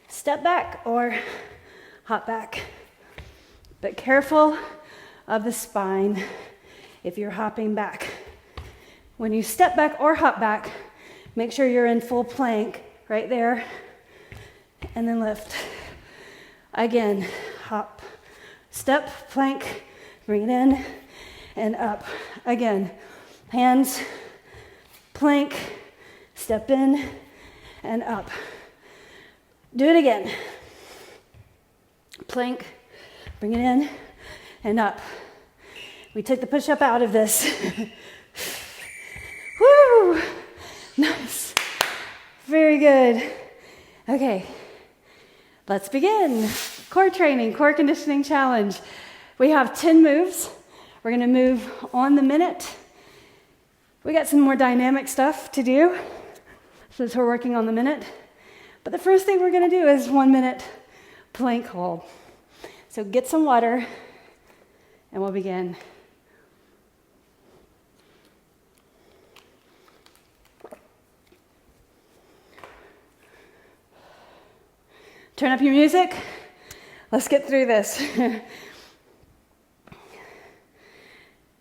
Step back or hop back. But careful of the spine if you're hopping back. When you step back or hop back, make sure you're in full plank right there. And then lift. Again, hop, step, plank, bring it in, and up. Again, hands, plank, step in, and up. Do it again. Plank, bring it in, and up. We took the push-up out of this. Woo! Nice. Very good. Okay. Let's begin. Core training, core conditioning challenge. We have 10 moves. We're gonna move on the minute. We got some more dynamic stuff to do since we're working on the minute. But the first thing we're gonna do is 1 minute plank hold. So get some water and we'll begin. Turn up your music. Let's get through this.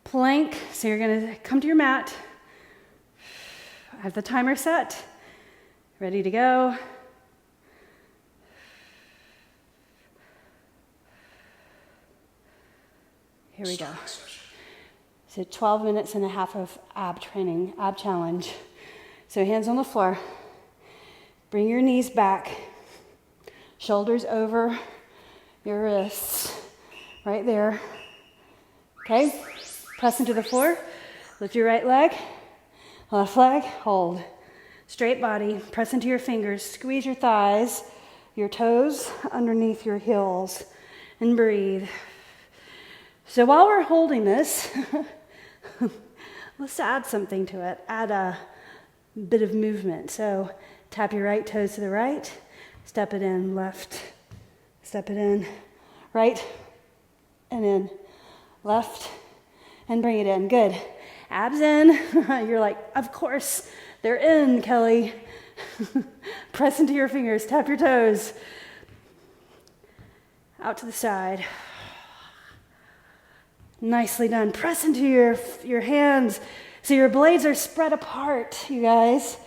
Plank, so you're gonna come to your mat. I have the timer set. Ready to go. Here we go. So 12 minutes and a half of ab training, ab challenge. So hands on the floor. Bring your knees back. shoulders over your wrists. Right there. Okay? Press into the floor. Lift your right leg. Left leg. Hold. Straight body. Press into your fingers. Squeeze your thighs, your toes underneath your heels. And breathe. So while we're holding this, let's add something to it. Add a bit of movement. So tap your right toes to the right. Step it in. Left. Step it in. Right. And in. Left. And bring it in. Good. Abs in. You're like, of course, they're in, Kelly. Press into your fingers. Tap your toes. Out to the side. Nicely done. Press into your hands so your blades are spread apart, you guys.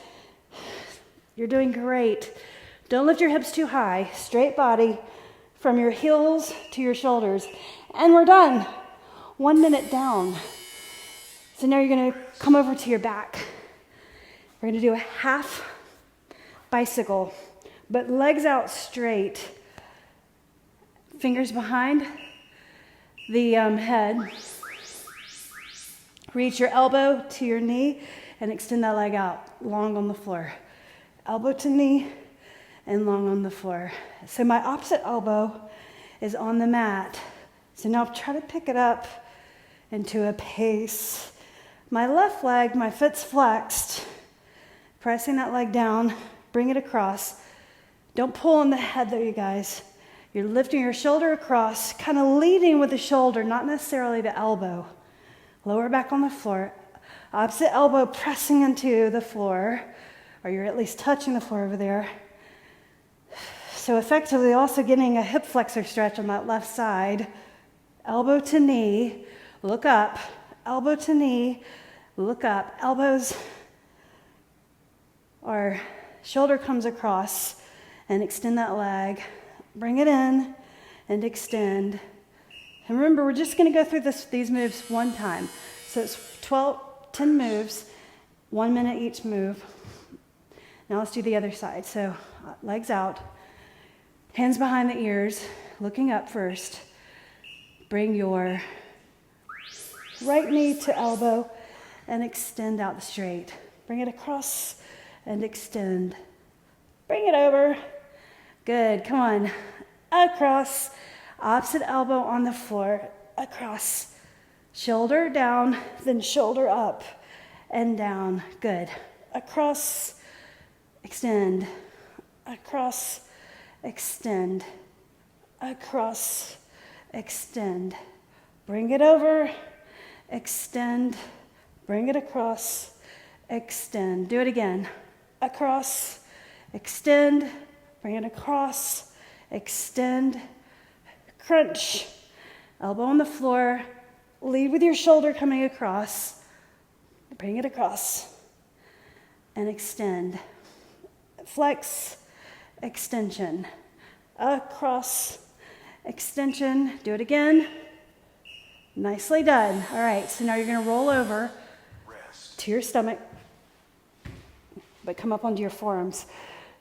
You're doing great. Don't lift your hips too high. Straight body from your heels to your shoulders. And we're done. 1 minute down. So now you're going to come over to your back. We're going to do a half bicycle, but legs out straight. Fingers behind the head. Reach your elbow to your knee and extend that leg out, long on the floor. Elbow to knee and long on the floor. So my opposite elbow is on the mat. So now try to pick it up into a pace. My left leg, my foot's flexed. Pressing that leg down, bring it across. Don't pull on the head though, you guys. You're lifting your shoulder across, kind of leading with the shoulder, not necessarily the elbow. Lower back on the floor. Opposite elbow pressing into the floor, or you're at least touching the floor over there. So effectively also getting a hip flexor stretch on that left side. Elbow to knee, look up. Elbow to knee, look up. Elbows or shoulder comes across and extend that leg. Bring it in and extend. And remember, we're just going to go through these moves one time. So it's 10 moves, 1 minute each move. Now let's do the other side. So legs out, hands behind the ears, looking up first. Bring your right knee to elbow and extend out straight. Bring it across and extend. Bring it over. Good, come on. Across, opposite elbow on the floor, across. Shoulder down, then shoulder up and down. Good. Across, extend. Across, extend. Across, extend. Bring it over, extend. Bring it across, extend. Do it again. Across, extend. Bring it across, extend, crunch. Elbow on the floor. Lead with your shoulder coming across. Bring it across and extend. Flex, extension. Across, extension. Do it again. Nicely done. All right, so now you're going to roll over to your stomach, but come up onto your forearms.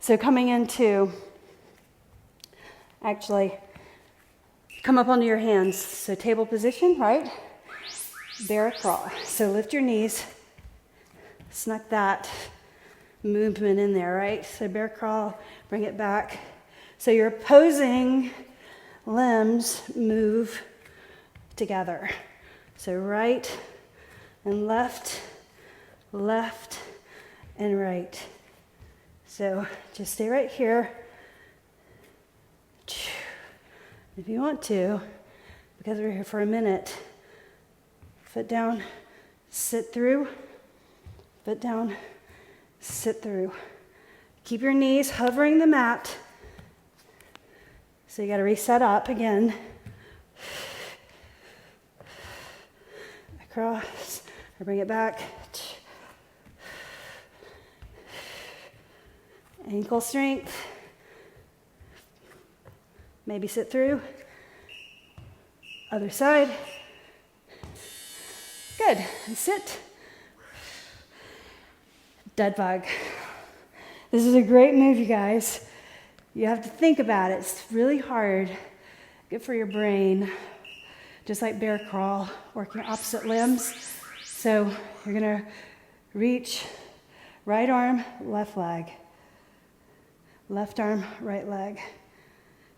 So coming into, actually, come up onto your hands. So table position, right? Bear crawl. So lift your knees. Snuck that movement in there, right? So bear crawl, bring it back. So your opposing limbs move together. So right and left, left and right. So just stay right here. If you want to, because we're here for a minute, foot down, sit through, foot down, sit through. Keep your knees hovering the mat. So you got to reset up again. Across, or bring it back. Ankle strength. Maybe sit through. Other side. Good. And sit. Dead bug. This is a great move, you guys. You have to think about it. It's really hard. Good for your brain. Just like bear crawl, working opposite limbs. So you're gonna reach, right arm, left leg. Left arm, right leg.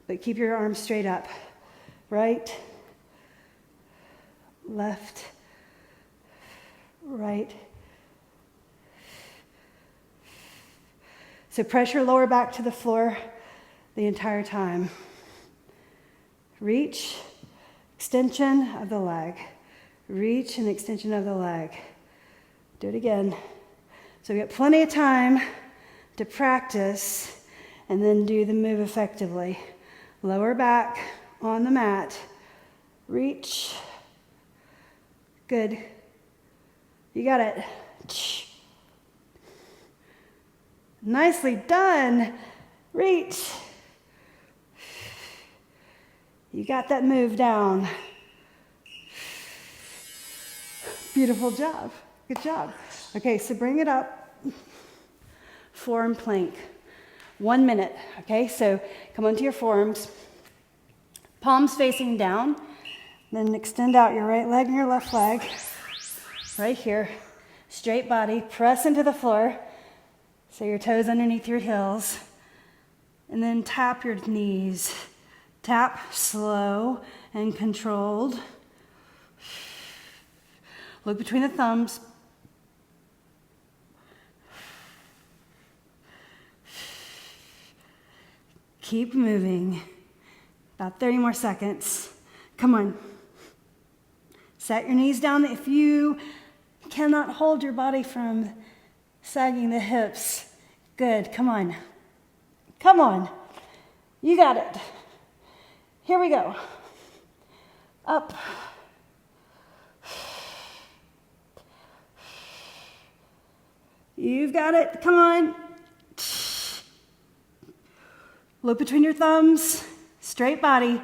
But keep your arms straight up. Right, left, right. So press your lower back to the floor the entire time. Reach, extension of the leg. Reach and extension of the leg. Do it again. So we got plenty of time to practice and then do the move effectively. Lower back on the mat. Reach. Good. You got it. Nicely done. Reach. You got that move down. Beautiful job. Good job. Okay, so bring it up. Forearm plank. 1 minute. Okay, so come onto your forearms. Palms facing down. Then extend out your right leg and your left leg. Right here. Straight body. Press into the floor. So your toes underneath your heels. And then tap your knees. Tap slow and controlled. Look between the thumbs. Keep moving. About 30 more seconds. Come on. Set your knees down. If you cannot hold your body from sagging the hips, good. Come on. Come on. You got it. Here we go. Up. You've got it. Come on. Look between your thumbs. Straight body.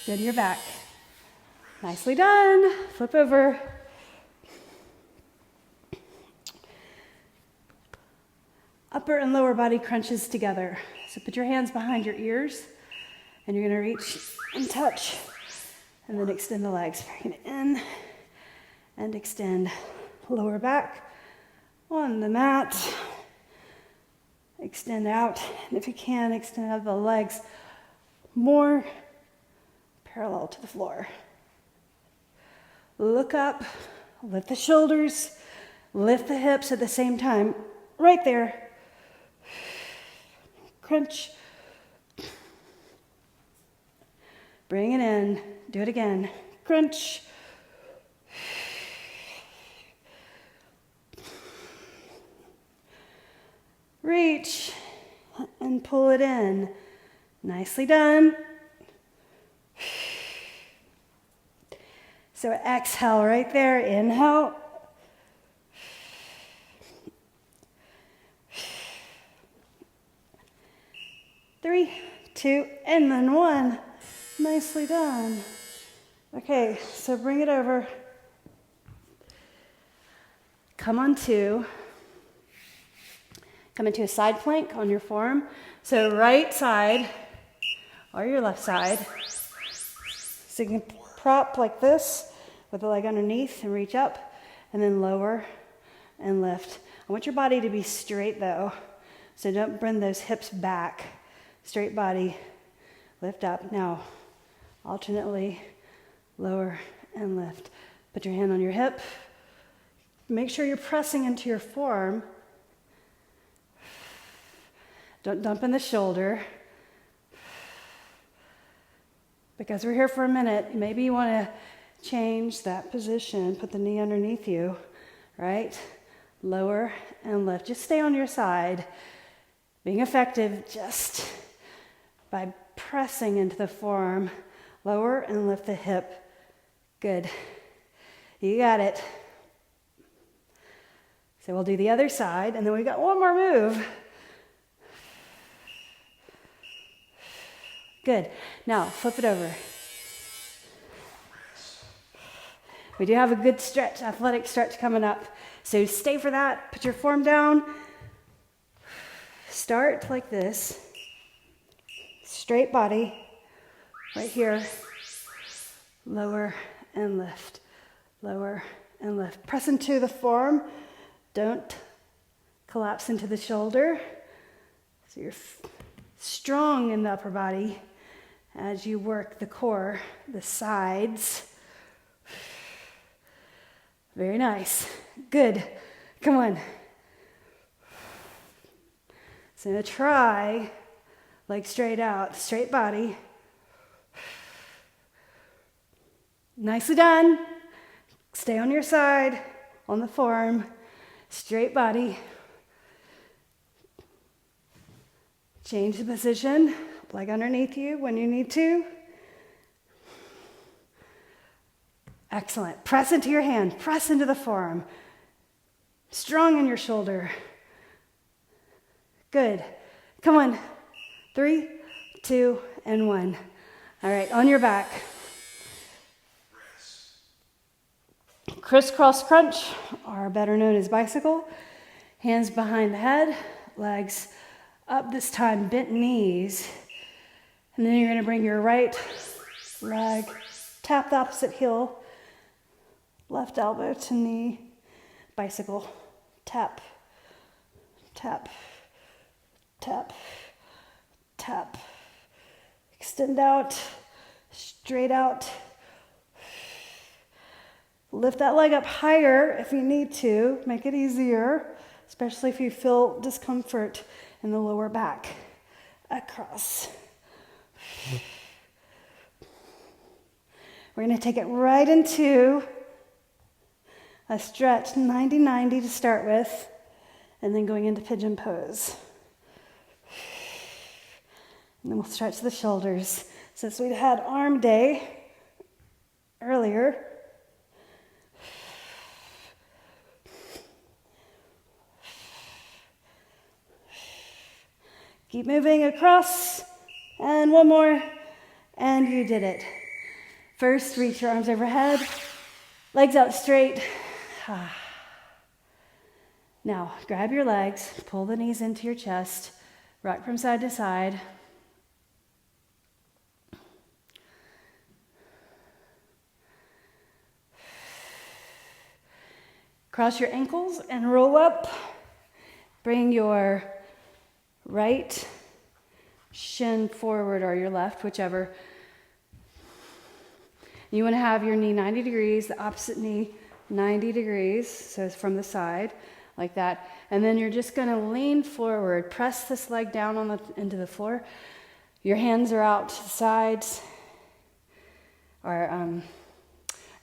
Good, you're back. Nicely done. Flip over. Upper and lower body crunches together. So put your hands behind your ears and you're gonna reach and touch and then extend the legs. Bring it in and extend. Lower back on the mat. Extend out, and if you can, extend out the legs more parallel to the floor. Look up, lift the shoulders, lift the hips at the same time. Right there. Crunch. Bring it in. Do it again. Crunch. Reach and pull it in. Nicely done. So exhale right there. Inhale. Three, two, and then one. Nicely done. Okay, so bring it over. Come into a side plank on your forearm. So right side or your left side. So you can prop like this with the leg underneath and reach up and then lower and lift. I want your body to be straight though. So don't bring those hips back. Straight body, lift up. Now, alternately lower and lift. Put your hand on your hip. Make sure you're pressing into your forearm. Don't dump in the shoulder. Because we're here for a minute, maybe you want to change that position, put the knee underneath you, right? Lower and lift. Just stay on your side. Being effective just by pressing into the forearm. Lower and lift the hip. Good. You got it. So we'll do the other side, and then we got one more move. Good. Now, flip it over. We do have a good stretch, athletic stretch coming up. So stay for that. Put your form down. Start like this. Straight body. Right here. Lower and lift. Lower and lift. Press into the forearm. Don't collapse into the shoulder. So you're strong in the upper body as you work the core, the sides. Very nice. Good. Come on. So try leg straight out, straight body. Nicely done. Stay on your side, on the forearm, straight body. Change the position, leg underneath you when you need to. Excellent. Press into your hand, press into the forearm. Strong in your shoulder. Good. Come on. 3, 2, and 1. All right, on your back. Crisscross crunch, or better known as bicycle. Hands behind the head, legs up this time, bent knees. And then you're going to bring your right leg, tap the opposite heel, left elbow to knee, bicycle, tap, tap, tap, tap. Extend out, straight out. Lift that leg up higher if you need to. Make it easier, especially if you feel discomfort in the lower back. Across. We're going to take it right into a stretch 90-90 to start with, and then going into pigeon pose. And then we'll stretch the shoulders. Since we had arm day earlier, keep moving across, and one more, and you did it. First, reach your arms overhead, legs out straight. Now, grab your legs, pull the knees into your chest, rock from side to side. Cross your ankles and roll up. Bring your right shin forward or your left, whichever. You want to have your knee 90 degrees, the opposite knee 90 degrees, so it's from the side, like that. And then you're just going to lean forward, press this leg down into the floor. Your hands are out to the sides, or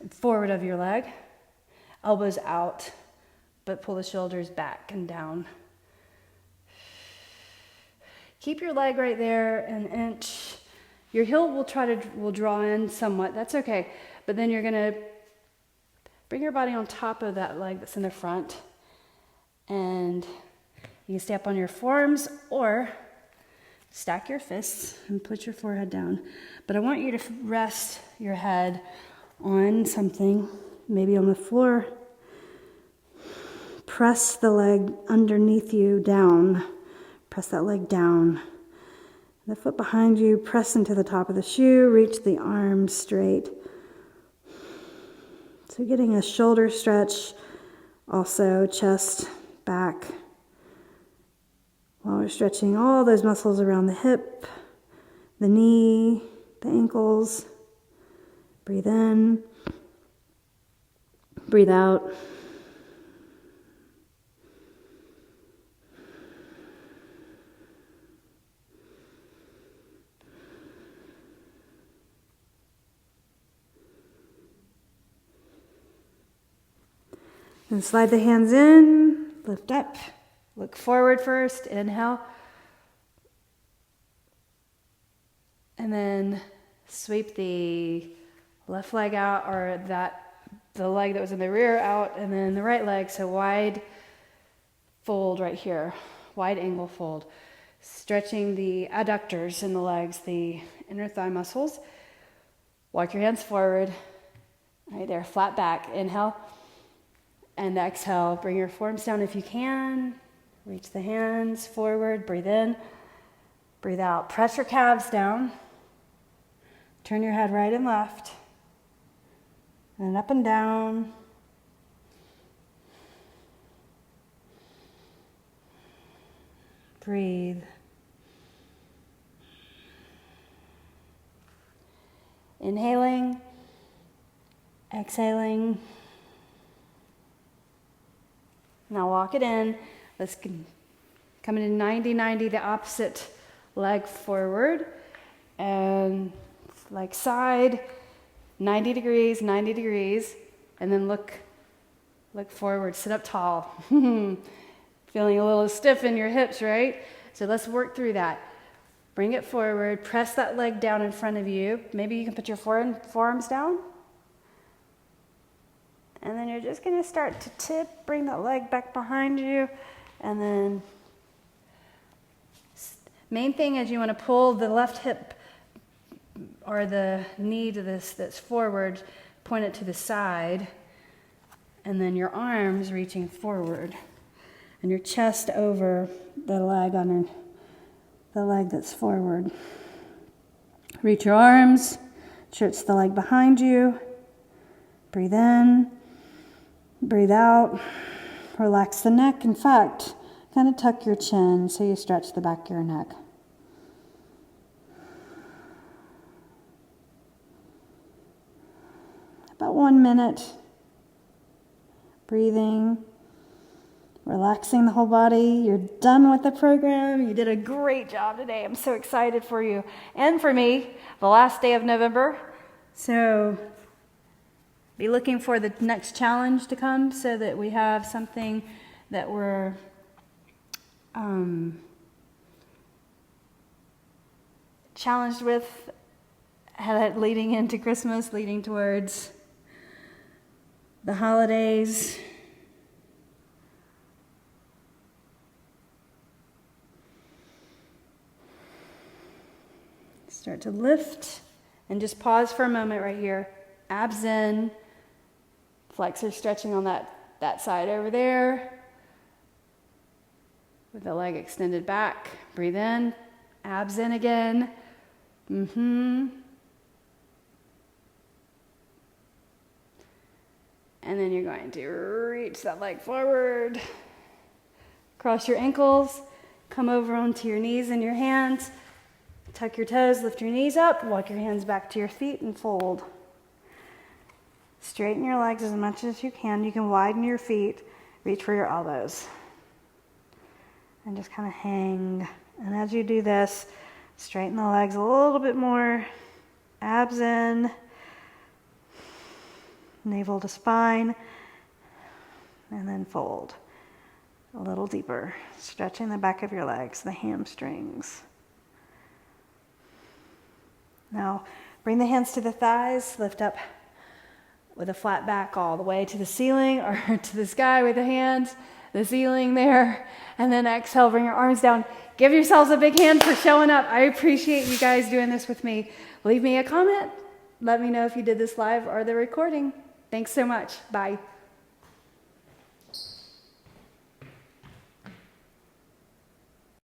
forward of your leg. Elbows out, but pull the shoulders back and down. Keep your leg right there an inch. Your heel will draw in somewhat. That's okay. But then you're going to bring your body on top of that leg that's in the front. And you can stay up on your forearms or stack your fists and put your forehead down. But I want you to rest your head on something, maybe on the floor. Press the leg underneath you down. Press that leg down. The foot behind you, press into the top of the shoe, reach the arms straight. So getting a shoulder stretch, also chest, back. While we're stretching all those muscles around the hip, the knee, the ankles. Breathe in, breathe out. And slide the hands in, lift up, look forward first, inhale. And then sweep the left leg out, or the leg that was in the rear out, and then the right leg, so wide fold right here, wide angle fold. Stretching the adductors in the legs, the inner thigh muscles. Walk your hands forward, Right there, flat back. Inhale and exhale. Bring your forearms down if you can. Reach the hands forward. Breathe in. Breathe out. Press your calves down. Turn your head right and left. And up and down. Breathe. Inhaling. Exhaling. Now walk it in. Let's come into 90-90, the opposite leg forward. And like side, 90 degrees, 90 degrees. And then look forward, sit up tall. Feeling a little stiff in your hips, right? So let's work through that. Bring it forward, press that leg down in front of you. Maybe you can put your forearms down. And then you're just gonna start to tip, bring that leg back behind you. And then, main thing is you wanna pull the left hip or the knee to this that's forward, point it to the side. And then your arms reaching forward. And your chest over the leg on the leg that's forward. Reach your arms, stretch the leg behind you. Breathe in, breathe out. Relax the neck. In fact, kind of tuck your chin so you stretch the back of your neck. About 1 minute. Breathing. Relaxing the whole body. You're done with the program. You did a great job today. I'm so excited for you and for me. The last day of November. So be looking for the next challenge to come so that we have something that we're challenged with leading into Christmas, leading towards the holidays. Start to lift and just pause for a moment right here. Abs in, flexor stretching on that side over there. With the leg extended back. Breathe in, abs in again. And then you're going to reach that leg forward. Cross your ankles, come over onto your knees and your hands. Tuck your toes, lift your knees up, walk your hands back to your feet and fold. Straighten your legs as much as you can. You can widen your feet, reach for your elbows. And just kind of hang. And as you do this, straighten the legs a little bit more. Abs in, navel to spine, and then fold. A little deeper, stretching the back of your legs, the hamstrings. Now, bring the hands to the thighs, lift up with a flat back all the way to the ceiling or to the sky with the hands, the ceiling there, and then exhale, bring your arms down. Give yourselves a big hand for showing up. I appreciate you guys doing this with me. Leave me a comment. Let me know if you did this live or the recording. Thanks so much. Bye.